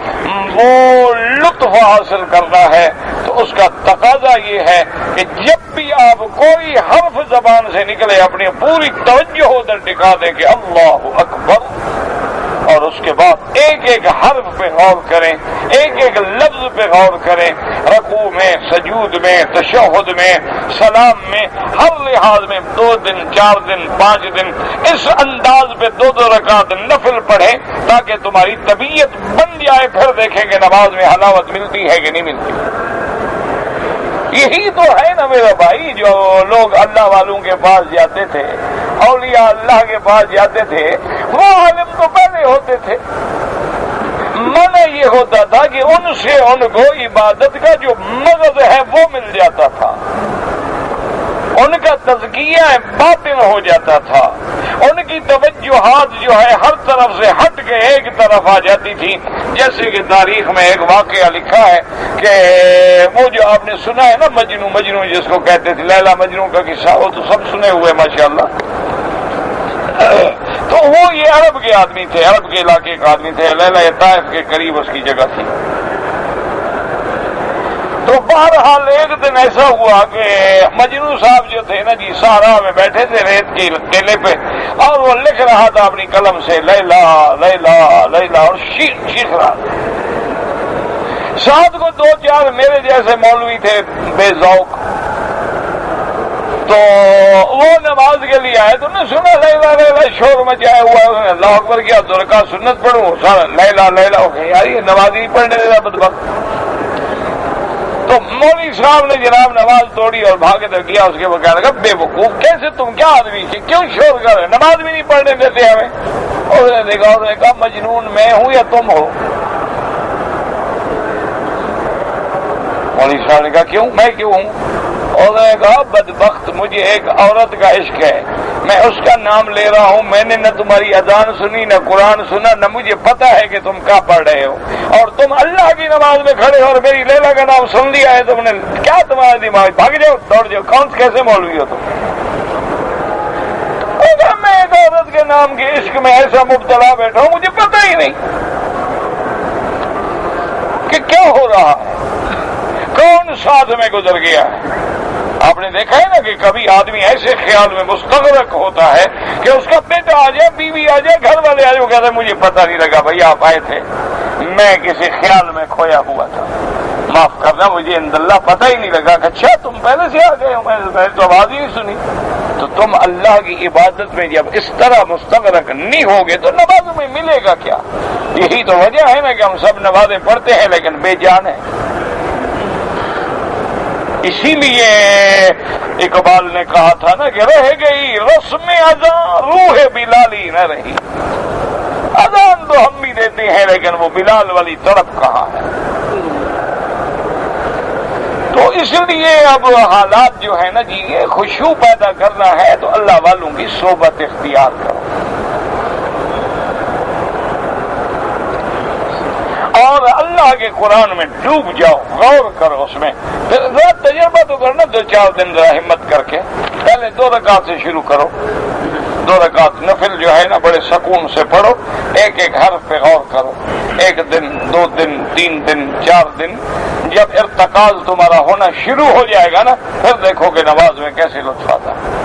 Speaker 1: وہ لطف حاصل کرنا ہے تو اس کا تقاضا یہ ہے کہ جب بھی آپ کوئی حرف زبان سے نکلے اپنی پوری توجہ ادھر ٹکا دیں کہ اللہ اکبر، اور اس کے بعد ایک ایک حرف پہ غور کریں، ایک ایک لفظ پہ غور کریں، رکوع میں، سجود میں، تشہد میں، سلام میں، ہر لحاظ میں 2 دن 4 دن 5 دن اس انداز پہ 2 رکعت نفل پڑھیں تاکہ تمہاری طبیعت بن جائے، پھر دیکھیں کہ نماز میں حلاوت ملتی ہے کہ نہیں ملتی۔ یہی تو ہے نا میرا بھائی، جو لوگ اللہ والوں کے پاس جاتے تھے، اولیاء اللہ کے پاس جاتے تھے، وہ عالم تو پہلے ہوتے تھے، منع یہ ہوتا تھا کہ ان سے ان کو عبادت کا جو مغز ہے وہ مل جاتا تھا، ان کا تزکیہ باطن ہو جاتا تھا، ان کی توجہات جو ہے ہر طرف سے ہٹ کے ایک طرف آ جاتی تھی۔ جیسے کہ تاریخ میں ایک واقعہ لکھا ہے کہ وہ جو آپ نے سنا ہے نا مجنوں جس کو کہتے تھے، لیلا مجنوں کا قصہ، وہ تو سب سنے ہوئے ماشاءاللہ۔ تو وہ یہ عرب کے آدمی تھے، عرب کے علاقے کا آدمی تھے، لیلا طائف کے قریب اس کی جگہ تھی۔ تو بہرحال ایک دن ایسا ہوا کہ مجنوں صاحب جو تھے نا جی صحرا میں بیٹھے تھے ریت کے ٹیلے پہ، اور وہ لکھ رہا تھا اپنی قلم سے لیلا لیلا لیلا، اور چیخ رہا تھا۔ ساتھ کو 2-4 میرے جیسے مولوی تھے بے ذوق، تو وہ نماز کے لیے آئے تو نے سنا لیلا لیلا شور مچایا ہوا ہے، انہوں نے اللہ اکبر کیا، 2 رکعت سنت پڑھوں، سارا لیلا لیلا ہو گیا، یار یہ نماز نہیں پڑھنے دیتا بدبخت۔ تو مولوی صاحب نے جناب نماز توڑی اور بھاگے تو کیا، اس کے وہ کہنے لگا بے وقوف، کیسے تم کیا آدمی تھی، کیوں شور کر رہے، نماز بھی نہیں پڑھنے دیتے ہمیں۔ اور نے دیکھا، اس نے کہا مجنون میں ہوں یا تم ہو؟ مولوی صاحب نے کہا کیوں، میں کیوں ہوں؟ اور نے کہا بدبخت، مجھے ایک عورت کا عشق ہے، میں اس کا نام لے رہا ہوں، میں نے نہ تمہاری اذان سنی نہ قرآن سنا، نہ مجھے پتا ہے کہ تم کیا پڑھ رہے ہو، اور تم اللہ کی نماز میں کھڑے ہو اور میری لیلا کا نام سن لیا ہے تم نے، کیا تمہارا دماغ؟ بھاگ جاؤ، دوڑ جاؤ، کون کیسے مولوی ہو تم؟ میں ایک عورت کے نام کے عشق میں ایسا مبتلا بیٹھا ہوں، مجھے پتہ ہی نہیں کہ کیا ہو رہا ہے، کون ساتھ میں گزر گیا ہے۔ آپ نے دیکھا ہے نا کہ کبھی آدمی ایسے خیال میں مستغرق ہوتا ہے کہ اس کا بیٹا آ جائے، بیوی آ جائے، گھر والے آ جائے، وہ کہتے ہیں مجھے پتہ نہیں لگا بھائی آپ آئے تھے، میں کسی خیال میں کھویا ہوا تھا، معاف کرنا مجھے انداللہ پتہ ہی نہیں لگا کہ اچھا تم پہلے سے آ گئے ہو، میں نے تو آواز ہی نہیں سنی۔ تو تم اللہ کی عبادت میں جب اس طرح مستغرق نہیں ہوگے تو نمازوں میں ملے گا کیا؟ یہی تو وجہ ہے نا کہ ہم سب نمازیں پڑھتے ہیں لیکن بے جان ہیں۔ اسی لیے اقبال نے کہا تھا نا کہ رہ گئی رسم اذان روح بلالی نہ رہی، اذان تو ہم بھی دیتے ہیں لیکن وہ بلال والی طرف کہاں ہے؟ تو اس لیے اب حالات جو ہے نا جی، یہ خشوع پیدا کرنا ہے تو اللہ والوں کی صحبت اختیار کرو، اور اللہ کے قرآن میں ڈوب جاؤ، غور کرو اس میں، پھر ذرا تجربہ تو کرنا، 2-4 دن ذرا ہمت کر کے پہلے 2 رکعت سے شروع کرو، 2 رکعت نفل جو ہے نا بڑے سکون سے پڑھو، ایک ایک حرف پہ غور کرو، 1 دن 2 دن 3 دن 4 دن، جب ارتکاز تمہارا ہونا شروع ہو جائے گا نا پھر دیکھو کہ نماز میں کیسے لطف آتا ہے۔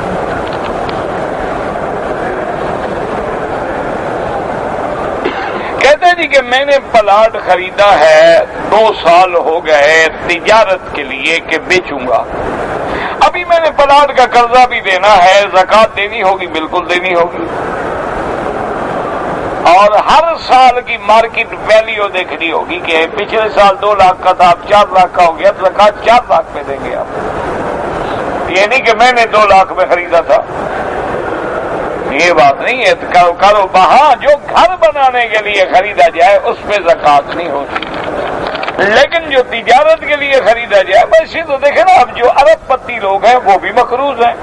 Speaker 1: کہتے ہیں جی کہ میں نے پلاٹ خریدا ہے، 2 سال ہو گئے تجارت کے لیے کہ بیچوں گا، ابھی میں نے پلاٹ کا قرضہ بھی دینا ہے، زکوٰۃ دینی ہوگی، بالکل دینی ہوگی، اور ہر سال کی مارکیٹ ویلیو دیکھنی ہوگی کہ پچھلے سال 2 لاکھ کا تھا، اب 4 لاکھ کا ہو گیا، تو زکوٰۃ 4 لاکھ پہ دیں گے آپ۔ یہ نہیں کہ میں نے 2 لاکھ میں خریدا تھا، یہ بات نہیں ہے، کرو ہاں جو گھر بنانے کے لیے خریدا جائے اس پہ زکوٰۃ نہیں ہوتی، لیکن جو تجارت کے لیے خریدا جائے، ویسے تو دیکھیں نا اب جو ارب پتی لوگ ہیں وہ بھی مقروض ہیں،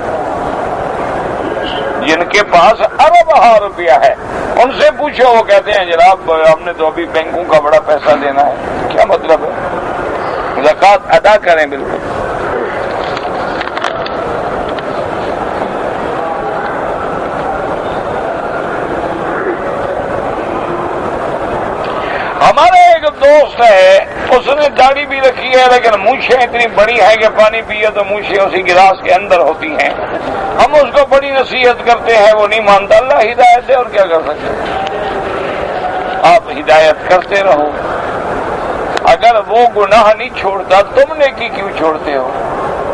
Speaker 1: جن کے پاس ارب روپیہ ہے، ان سے پوچھو وہ کہتے ہیں جناب ہم نے تو ابھی بینکوں کا بڑا پیسہ دینا ہے۔ کیا مطلب ہے؟ زکوٰۃ ادا کریں بالکل۔ ہمارا ایک دوست ہے، اس نے داڑھی بھی رکھی ہے لیکن مونچھیں اتنی بڑی ہے کہ پانی پیے تو مونچھیں اسی گلاس کے اندر ہوتی ہیں، ہم اس کو بڑی نصیحت کرتے ہیں، وہ نہیں مانتا، اللہ ہدایت دے، اور کیا کر سکتے ہیں؟ آپ ہدایت کرتے رہو، اگر وہ گناہ نہیں چھوڑتا تم نے کی کیوں چھوڑتے ہو؟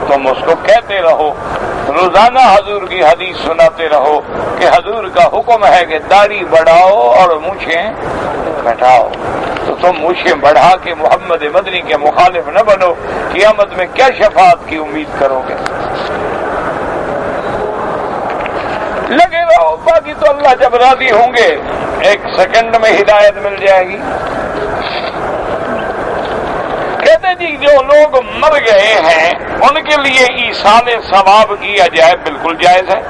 Speaker 1: تم اس کو کہتے رہو، روزانہ حضور کی حدیث سناتے رہو کہ حضور کا حکم ہے کہ داڑھی بڑھاؤ اور مونچھیں گھٹاؤ، تو تم مونچھیں بڑھا کے محمد مدنی کے مخالف نہ بنو، قیامت میں کیا شفاعت کی امید کرو گے؟ لگے رہو، باقی تو اللہ جب راضی ہوں گے 1 سیکنڈ میں ہدایت مل جائے گی۔ کہتے جی جو لوگ مر گئے ہیں ان کے لیے ایصال ثواب کیا جائے، بالکل جائز ہے،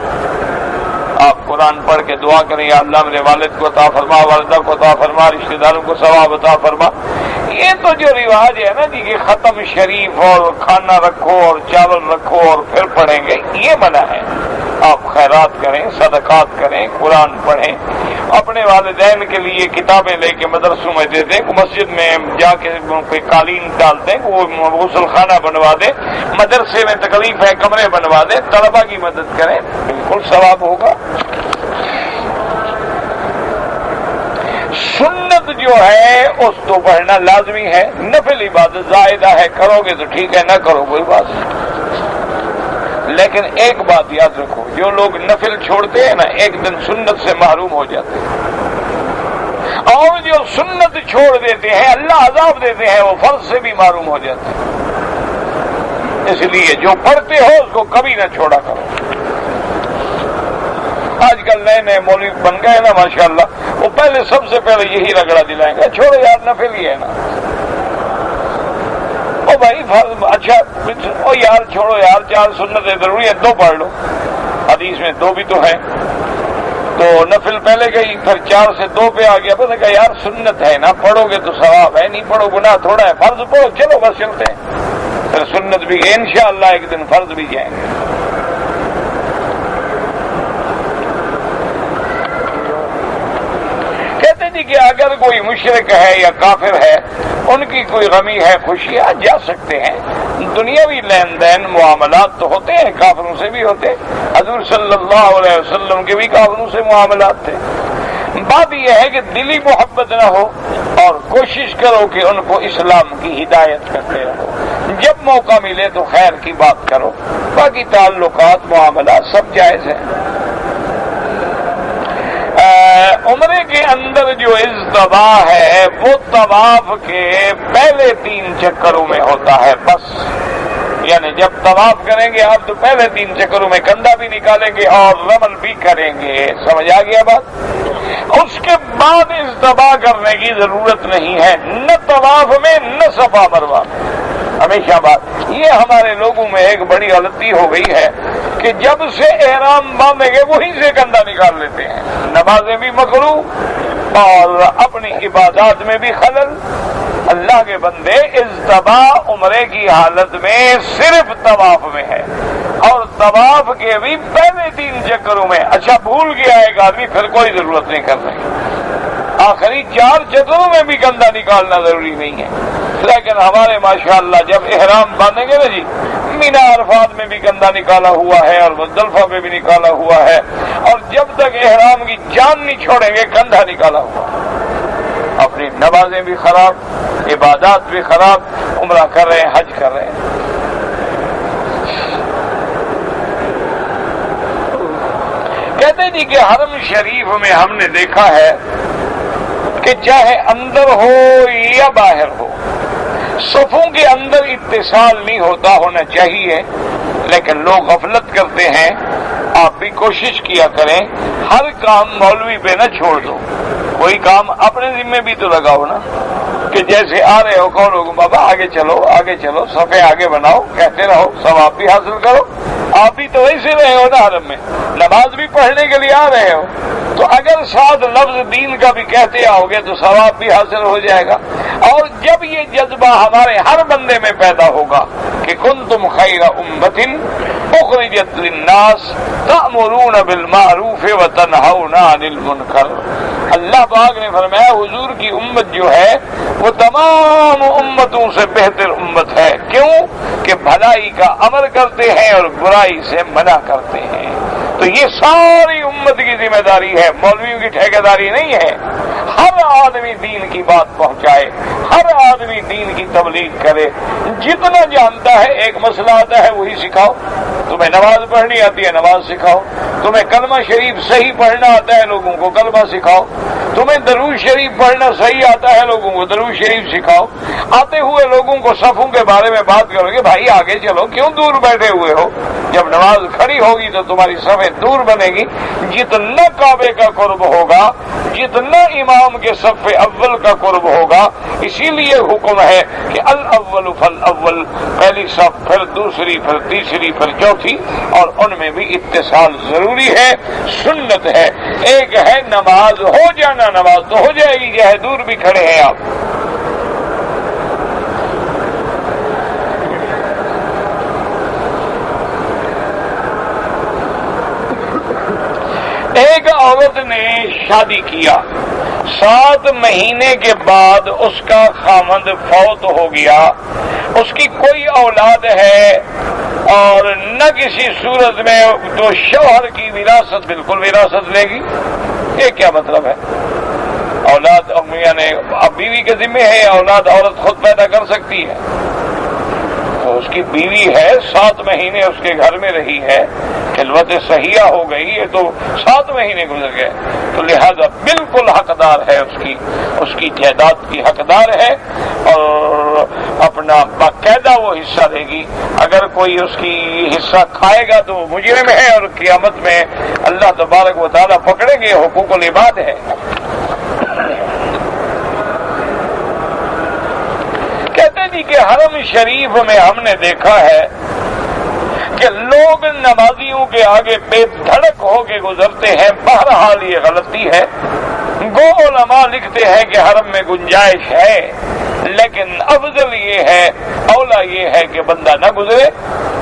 Speaker 1: آپ قرآن پڑھ کے دعا کریں یا اللہ میرے والد کو عطا فرما، والدہ کو عطا فرما، رشتہ داروں کو ثواب عطا فرما۔ یہ تو جو رواج ہے نا جی کہ ختم شریف اور کھانا رکھو اور چاول رکھو اور پھر پڑھیں گے، یہ منع ہے۔ آپ خیرات کریں، صدقات کریں، قرآن پڑھیں، اپنے والدین کے لیے کتابیں لے کے مدرسوں میں دے دیں، مسجد میں جا کے کوئی قالین ڈال دیں، وہ غسل خانہ بنوا دیں، مدرسے میں تکلیف ہے کمرے بنوا دیں، طلبہ کی مدد کریں، بالکل ثواب ہوگا۔ سنت جو ہے اس تو پڑھنا لازمی ہے، نفل عبادت زائدہ ہے، کرو گے تو ٹھیک ہے، نہ کرو کوئی بات نہیں، لیکن ایک بات یاد رکھو، جو لوگ نفل چھوڑتے ہیں نا ایک دن سنت سے محروم ہو جاتے ہیں، اور جو سنت چھوڑ دیتے ہیں اللہ عذاب دیتے ہیں، وہ فرض سے بھی محروم ہو جاتے ہیں۔ اس لیے جو پڑھتے ہو اس کو کبھی نہ چھوڑا کرو۔ آج کل نئے نئے مولوی بن گئے نا ماشاءاللہ، وہ پہلے سب سے پہلے یہی رگڑا دلائیں گے، چھوڑو یار نفل ہی ہے نا، او بھائی اچھا او یار چھوڑو یار، 4 سنتیں ضروری ہے 2 پڑھ لو، حدیث میں 2 بھی تو ہیں. تو نفل پہلے گئی، پھر 4 سے 2 پہ آ گیا. پتہ کہا یار سنت ہے نا، پڑھو گے تو ثواب ہے، نہیں پڑھو گناہ تھوڑا ہے. فرض پڑھو، چلو بس چلتے ہیں. پھر سنت بھی گئی، انشاءاللہ ایک دن فرض بھی جائیں گے. کہتے جی کہ اگر کوئی مشرک ہے یا کافر ہے، ان کی کوئی غمی ہے، خوشی ہے، جا سکتے ہیں. دنیاوی لین دین معاملات تو ہوتے ہیں، کافروں سے بھی ہوتے. حضور صلی اللہ علیہ وسلم کے بھی کافروں سے معاملات تھے. بات یہ ہے کہ دلی محبت نہ ہو اور کوشش کرو کہ ان کو اسلام کی ہدایت کرتے رہو. جب موقع ملے تو خیر کی بات کرو، باقی تعلقات معاملات سب جائز ہیں. عمرے کے اندر جو اجتماع ہے وہ طواف کے پہلے 3 چکروں میں ہوتا ہے بس. یعنی جب طواف کریں گے آپ تو پہلے 3 چکروں میں کندھا بھی نکالیں گے اور رمل بھی کریں گے. سمجھ آ گیا بات؟ اس کے بعد اجتماع کرنے کی ضرورت نہیں ہے، نہ طواف میں نہ صفا مروہ میں. ہمیشہ بات یہ ہمارے لوگوں میں ایک بڑی غلطی ہو گئی ہے کہ جب سے احرام باندھیں گے وہیں سے کندھا نکال لیتے ہیں. نمازیں بھی مکروہ اور اپنی عبادات میں بھی خلل. اللہ کے بندے اجتماع عمرے کی حالت میں صرف طواف میں ہے، اور طواف کے بھی پہلے 3 چکروں میں. اچھا بھول گیا ایک آدمی، پھر کوئی ضرورت نہیں کرنے کی. آخری 4 چکروں میں بھی کندھا نکالنا ضروری نہیں ہے. لیکن ہمارے ماشاءاللہ جب احرام باندھیں گے نا جی، مینا عرفات میں بھی کندھا نکالا ہوا ہے اور مزدلفہ میں بھی نکالا ہوا ہے، اور جب تک احرام کی جان نہیں چھوڑیں گے کندھا نکالا ہوا. اپنی نمازیں بھی خراب، عبادات بھی خراب، عمرہ کر رہے ہیں، حج کر رہے ہیں. کہتے جی کہ حرم شریف میں ہم نے دیکھا ہے کہ چاہے اندر ہو یا باہر ہو، صفوں کے اندر اتصال نہیں ہونا چاہیے، لیکن لوگ غفلت کرتے ہیں. آپ بھی کوشش کیا کریں، ہر کام مولوی پہ نہ چھوڑ دو. کوئی کام اپنے ذمہ بھی تو لگاؤ نا، کہ جیسے آ رہے ہو کہو لوگوں بابا آگے چلو آگے چلو، صفیں آگے بناؤ، کہتے رہو، ثواب بھی حاصل کرو. آپ بھی تو ویسے رہے ہو نا حرم میں، نماز بھی پڑھنے کے لیے آ رہے ہو، تو اگر ساتھ لفظ دین کا بھی کہتے آؤ گے تو ثواب بھی حاصل ہو جائے گا. اور جب یہ جذبہ ہمارے ہر بندے میں پیدا ہوگا کہ کنتم خیر امۃ اخرجت للناس تأمرون بالمعروف وتنہون عن المنکر. اللہ پاک نے فرمایا حضور کی امت جو ہے وہ تمام امتوں سے بہتر امت ہے. کیوں؟ کہ بھلائی کا امر کرتے ہیں اور برائی سے منع کرتے ہیں. تو یہ ساری امت کی ذمہ داری ہے، مولویوں کی ٹھیکیداری نہیں ہے. ہر آدمی دین کی بات پہنچائے، ہر آدمی دین کی تبلیغ کرے. جتنا جانتا ہے ایک مسئلہ آتا ہے وہی سکھاؤ. تمہیں نماز پڑھنی آتی ہے نماز سکھاؤ. تمہیں کلمہ شریف صحیح پڑھنا آتا ہے لوگوں کو کلمہ سکھاؤ. تمہیں درود شریف پڑھنا صحیح آتا ہے لوگوں کو درود شریف سکھاؤ. آتے ہوئے لوگوں کو صفوں کے بارے میں بات کرو گے، بھائی آگے چلو، کیوں دور بیٹھے ہوئے ہو؟ جب نماز کھڑی ہوگی تو تمہاری صفیں دور بنے گی. جتنا کعبے کا قرب ہوگا، جتنا امام کے صف اول کا قرب ہوگا. اسی لیے حکم ہے کہ الاول فالاول، پہلی صف پھر دوسری پھر تیسری پھر چوتھی، اور ان میں بھی اتصال ضروری ہے، سنت ہے. ایک ہے نماز ہو جانا، نماز تو ہو جائے گی چاہے دور بھی کھڑے ہیں آپ. ایک عورت نے شادی کیا، 7 مہینے کے بعد اس کا خامند فوت ہو گیا، اس کی کوئی اولاد ہے اور نہ کسی صورت میں تو شوہر کی وراثت بالکل وراثت لے گی. یہ کیا مطلب ہے؟ اولاد یعنی اب بیوی کے ذمہ ہے، اولاد عورت خود پیدا کر سکتی ہے. تو اس کی بیوی ہے، 7 مہینے اس کے گھر میں رہی ہے، خلوت صحیحہ ہو گئی، یہ تو 7 مہینے گزر گئے، تو لہذا بالکل حقدار ہے، اس کی جائیداد کی حقدار ہے، اور اپنا باقاعدہ وہ حصہ دے گی. اگر کوئی اس کی حصہ کھائے گا تو وہ مجرم ہے، اور قیامت میں اللہ تبارک و تعالیٰ پکڑیں گے. حقوق العباد ہے. کہتے جی کہ حرم شریف میں ہم نے دیکھا ہے کہ کہ لوگ نمازیوں کے آگے بے دھڑک ہو کے گزرتے ہیں، بہرحال یہ غلطی ہے۔ گو علماء لکھتے ہیں کہ حرم میں گنجائش ہے، لیکن افضل یہ ہے، اولا یہ ہے کہ بندہ نہ گزرے،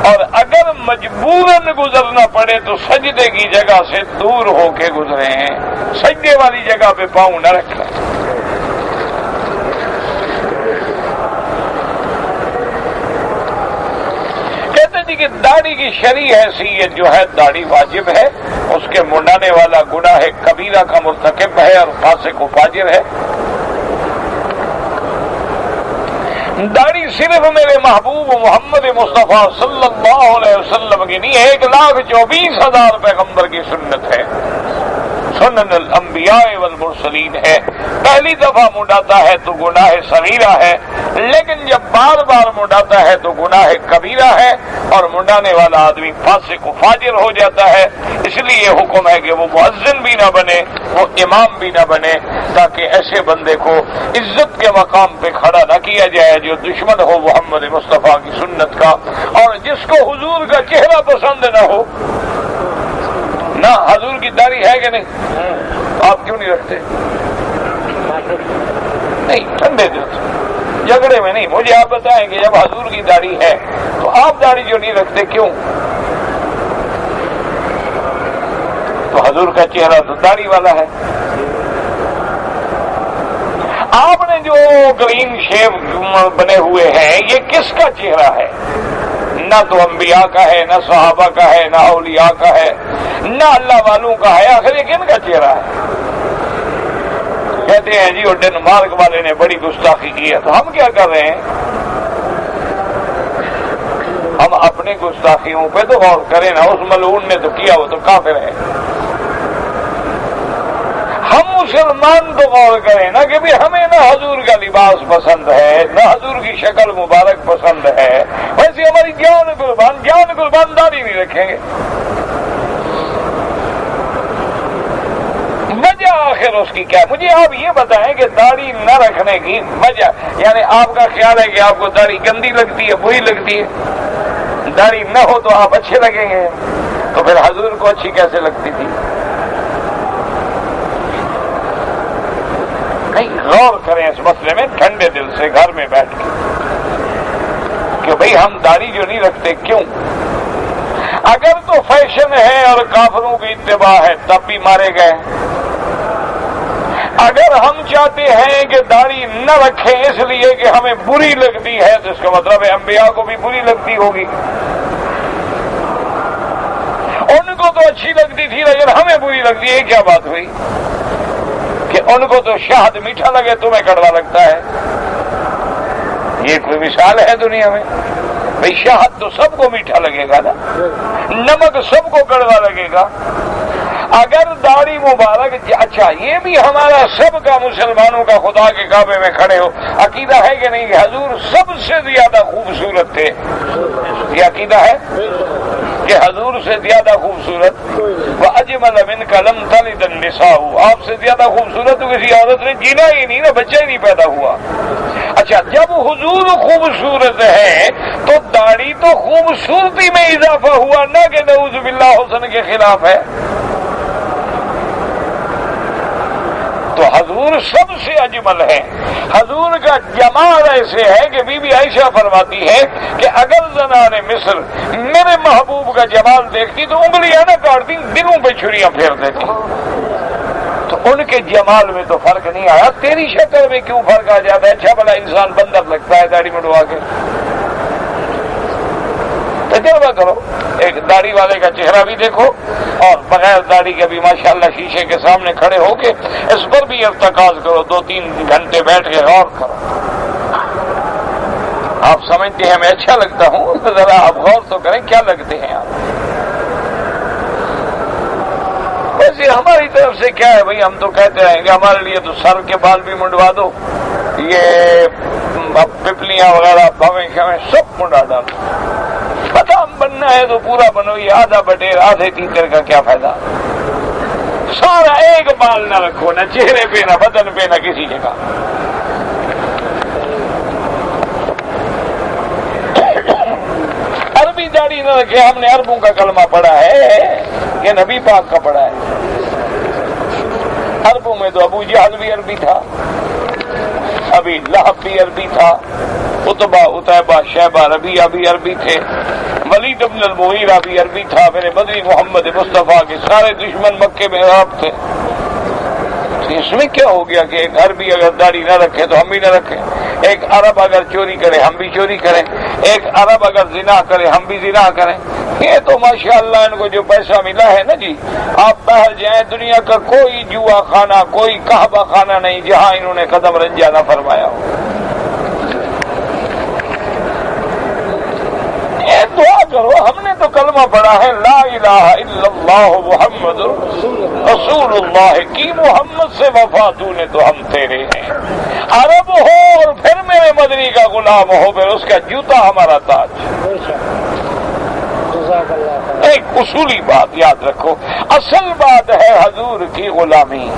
Speaker 1: اور اگر مجبوراً گزرنا پڑے تو سجدے کی جگہ سے دور ہو کے گزریں، سجدے والی جگہ پہ پاؤں نہ رکھیں۔ کہ داڑھی کی شرعی حیثیت جو ہے، داڑھی واجب ہے، اس کے منڈانے والا گناہ کبیرہ کا مرتکب ہے اور فاسق و فاجر ہے۔ داڑھی صرف میرے محبوب محمد مصطفیٰ صلی اللہ علیہ وسلم کی نہیں، 1,24,000 پیغمبر کی سنت ہے، سنن الانبیاء والمرسلین ہے۔ پہلی دفعہ منڈاتا ہے تو گناہ صغیرہ ہے، لیکن جب بار بار منڈاتا ہے تو گناہ کبیرہ ہے، اور منڈانے والا آدمی فاسق و فاجر ہو جاتا ہے۔ اس لیے حکم ہے کہ وہ مؤذن بھی نہ بنے، وہ امام بھی نہ بنے، تاکہ ایسے بندے کو عزت کے مقام پہ کھڑا نہ کیا جائے جو دشمن ہو محمد مصطفیٰ کی سنت کا، اور جس کو حضور کا چہرہ پسند نہ ہو۔ نہ حضور کی داڑھی ہے کہ نہیں؟ آپ کیوں نہیں رکھتے؟ نہیں، ٹھنڈے دل سے، جھگڑے میں نہیں، مجھے آپ بتائیں کہ جب حضور کی داڑھی ہے تو آپ داڑھی جو نہیں رکھتے کیوں؟ تو حضور کا چہرہ تو داڑھی والا ہے۔ آپ نے جو گرین شیو بنے ہوئے ہیں، یہ کس کا چہرہ ہے؟ نہ تو انبیاء کا ہے، نہ صحابہ کا ہے، نہ اولیاء کا ہے، نہ اللہ والوں کا ہے، آخر یہ کن کا چہرہ ہے؟ کہتے ہیں جی وہ ڈنمارک والے نے بڑی گستاخی کی ہے، تو ہم کیا کر رہے ہیں؟ ہم اپنی گستاخیوں پہ تو غور کریں نا، اس ملعون نے تو کیا، وہ تو کافر ہے۔ ہم مسلمان تو غور کریں نا کہ بھی ہمیں نہ حضور کا لباس پسند ہے، نہ حضور کی شکل مبارک پسند ہے، ویسے ہماری جان قربان داڑھی نہیں رکھیں گے۔ وجہ آخر اس کی کیا ہے؟ مجھے آپ یہ بتائیں کہ داڑھی نہ رکھنے کی وجہ، یعنی آپ کا خیال ہے کہ آپ کو داڑھی گندی لگتی ہے، بری لگتی ہے؟ داڑھی نہ ہو تو آپ اچھے لگیں گے، تو پھر حضور کو اچھی کیسے لگتی تھی؟ غور کریں اس مسئلے میں ٹھنڈے دل سے گھر میں بیٹھ کے کہ بھئی ہم داڑھی جو نہیں رکھتے کیوں؟ اگر تو فیشن ہے اور کافروں کی اتباع ہے تب بھی مارے گئے۔ اگر ہم چاہتے ہیں کہ داڑھی نہ رکھیں اس لیے کہ ہمیں بری لگتی ہے تو اس کا مطلب ہے انبیاء کو بھی بری لگتی ہوگی۔ ان کو تو اچھی لگتی تھی لیکن ہمیں بری لگتی ہے، کیا بات ہوئی کہ ان کو تو شہد میٹھا لگے تمہیں کڑوا لگتا ہے؟ یہ کوئی مثال ہے دنیا میں؟ بھئی شہد تو سب کو میٹھا لگے گا نا، نمک سب کو کڑوا لگے گا۔ اگر داڑھی مبارک، اچھا یہ بھی ہمارا سب کا مسلمانوں کا خدا کے کعبے میں کھڑے ہو عقیدہ ہے کہ نہیں کہ حضور سب سے زیادہ خوبصورت تھے؟ یہ عقیدہ ہے کہ حضور سے زیادہ خوبصورت، وَأَجْمَلَ مِنْكَ لَمْ تَلِدِ النِّسَاءُ، آپ سے زیادہ خوبصورت تو کسی عورت نے جینا ہی نہیں نا، بچہ ہی نہیں پیدا ہوا۔ اچھا جب حضور خوبصورت ہے تو داڑھی تو خوبصورتی میں اضافہ ہوا، نہ کہ نعوذ باللہ حسن کے خلاف ہے۔ تو حضور سب سے اجمل ہے۔ حضور کا جمال ایسے ہے کہ بی بی عائشہ فرماتی ہے کہ اگر زنان مصر میرے محبوب کا جمال دیکھتی تو انگلیاں نہ کاٹتی، دلوں پہ چھریاں پھیر دیتی۔ تو ان کے جمال میں تو فرق نہیں آیا، تیری شکل میں کیوں فرق آ جاتا ہے؟ اچھا بھلا انسان بندر لگتا ہے داڑھی منڈوا کے؟ تجربہ کرو، ایک داڑھی والے کا چہرہ بھی دیکھو اور بغیر داڑھی کے بھی ماشاءاللہ شیشے کے سامنے کھڑے ہو کے اس پر بھی ارتکاز کرو، 2-3 گھنٹے بیٹھ کے غور کرو۔ آپ سمجھتے ہیں میں اچھا لگتا ہوں، ذرا آپ غور تو کریں کیا لگتے ہیں آپ۔ ویسے ہماری طرف سے کیا ہے بھائی، ہم تو کہتے رہیں گے ہمارے لیے تو سر کے بال بھی منڈوا دو، یہ پپلیاں وغیرہ بھویں شویں سب منڈا ڈالو، بادام بننا ہے تو پورا بنو، یہ آدھا بٹیر آدھے تیتر کا کیا فائدہ؟ سارا ایک بال نہ رکھو، نہ چہرے پہ نہ بدن پہ نہ کسی جگہ۔ عربی داڑھی نہ نہ رکھے، ہم نے عربوں کا کلمہ پڑھا ہے کہ نبی پاک کا پڑھا ہے؟ عربوں میں تو ابو جہل بھی عربی تھا، ابھی لہب بھی عربی تھا، عتبہ عتیبہ شیبہ ربیعہ بھی عربی تھے، ولید بن المغیرہ بھی عربی تھا، میرے مدنی محمد مصطفیٰ کے سارے دشمن مکے میں عرب تھے۔ اس میں کیا ہو گیا کہ ایک عربی اگر داڑھی نہ رکھے تو ہم بھی نہ رکھیں، ایک عرب اگر چوری کرے ہم بھی چوری کریں، ایک عرب اگر زنا کرے ہم بھی زنا کریں؟ یہ تو ماشاءاللہ ان کو جو پیسہ ملا ہے نا جی، آپ باہر جائیں دنیا کا کوئی جوا خانہ، کوئی کعبہ خانہ نہیں جہاں انہوں نے قدم رنجا نہ فرمایا ہو۔ یہ دعا کرو، ہم نے تو کلمہ پڑھا ہے لا الہ الا اللہ محمد رسول اللہ کی، محمد سے وفا تو نے تو ہم تیرے ہیں۔ عرب ہو اور پھر میرے مدنی کا غلام ہو، پھر اس کا جوتا ہمارا تاج۔ ایک اصولی بات یاد رکھو، اصل بات ہے حضور کی غلامی،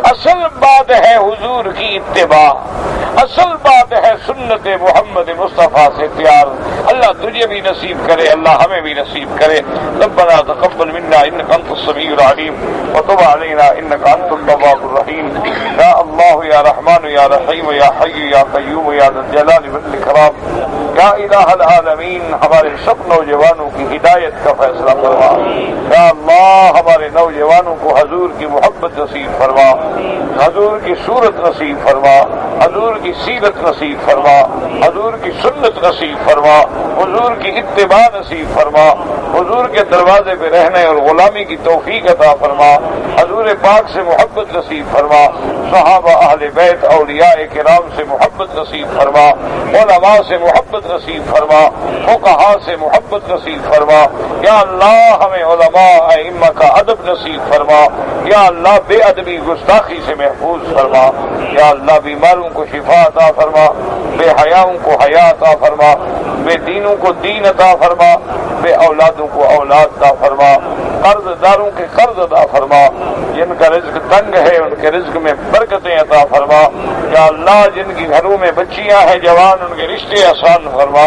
Speaker 1: اصل بات ہے حضور کی اتباع، اصل بات ہے سنت محمد مصطفیٰ سے پیار۔ اللہ تجھے بھی نصیب کرے، اللہ ہمیں بھی نصیب کرے۔ ربنا تقبل منا انك انت السميع العليم وتب علينا انك انت التواب الرحيم۔ یا اللہ یا رحمان یا رحیم یا حی یا قیوم یا ذا الجلال والاکرام، یا الہ العالمین ہمارے سب نوجوانوں کی ہدایت کا فیصلہ فرما۔ یا اللہ ہمارے نوجوانوں کو حضور کی محبت نصیب فرما، حضور کی صورت نصیب فرما، حضور کی سیرت نصیب فرما، حضور کی سنت نصیب فرما، حضور کی اتباع نصیب فرما، حضور کے دروازے پہ رہنے اور غلامی کی توفیق عطا فرما، حضور پاک سے محبت نصیب فرما، صحابہ اہل بیت اولیاء کرام سے محبت نصیب فرما، علماء سے محبت نصیب فرما، فقہاء سے محبت نصیب فرما۔ یا اللہ ہمیں علماء ائمہ کا ادب نصیب فرما، یا اللہ بے ادبی گستاخی سے محفوظ فرما، یا اللہ بیماروں کو شفا عطا فرما، بے حیاؤں کو حیا عطا فرما، بے دینوں کو دین عطا فرما، بے اولادوں کو اولاد عطا فرما، قرض داروں کے قرض عطا فرما، جن کا رزق تنگ ہے ان کے رزق میں برکتیں عطا فرما۔ یا اللہ جن کی گھروں میں بچیاں ہیں جوان، ان کے رشتے آسان فرما،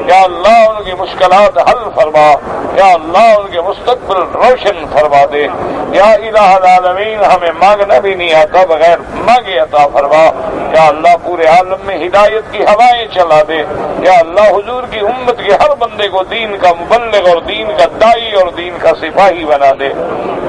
Speaker 1: یا اللہ ان کی مشکلات حل فرما، یا اللہ ان کے مستقبل روشن فرما دے۔ یا الہ العالمین ہمیں مانگنا بھی نہیں آتا، بغیر مانگے عطا فرما۔ یا اللہ پورے عالم میں ہدایت کی ہوائیں چلا دے۔ یا اللہ حضور کی امت کے ہر بندے کو دین کا مبلغ اور دین کا داعی اور دین کا سپاہی بنا دے۔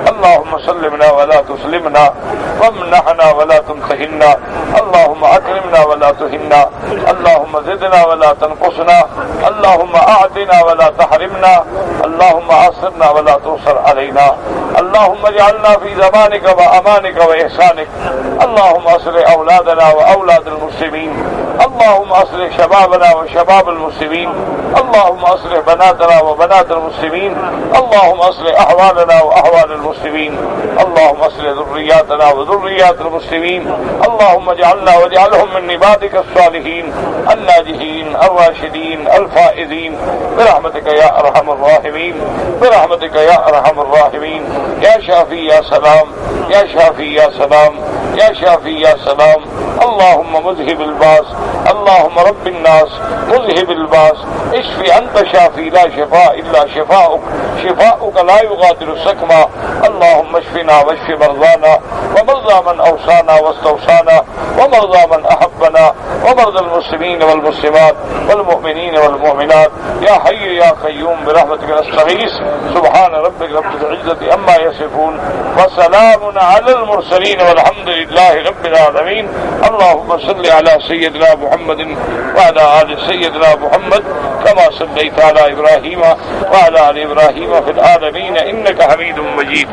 Speaker 1: اللہم سلمنا ولا تسلمنا، وامنحنا ولا تمتحنا، اللہم اکرمنا ولا تہنا، اللہم زدنا ولا تنقصنا، اللہم اعطنا ولا تحرمنا، اللہم آثرنا ولا تؤثر علینا، اللہم اجعلنا فی زمانک و امانک و احسانک، اللہم اصلح اولادنا و اولاد المسلمین، اللہم اصلح شبابنا و شباب المسلمین، اللہم اصلح بناتنا و بنات المسلمین، اللہم اصلح احوالنا و احوال المسلمین، اللہم اصلح ذریاتنا و ذریات المسلمین، اللہم اجعلنا واجعلهم من عبادک الصالحین الناجحین الراشدین الفائزین برحمتک یا ارحم الراحمین، برحمتک یا ارحم الراحمین۔ یا شافی یا سلام، یا شافی یا سلام، یا شافی یا سلام۔ اللہم مذہب الباس، اللہم رب الناس مذہب الباس، اشف انت شافی لا شفاء الا شفاؤک، شفاؤک لا یغادر سقما۔ اللہم اشفنا واشف مرضانا ومرضى من اوصانا واستوصانا ومرضى من احبنا ومرضى المسلمين والمسلمات والمؤمنين والمؤمنات۔ یا حی یا قیوم برحمتک نستغیث، سبحان ربک رب العزة عما يصفون وسلام على المرسلين والحمد لله رب العالمين۔ اللهم صل على سيدنا محمد وعلى آل سيدنا محمد كما صليت على إبراهيم وعلى آل إبراهيم في العالمين إنك حميد مجيد۔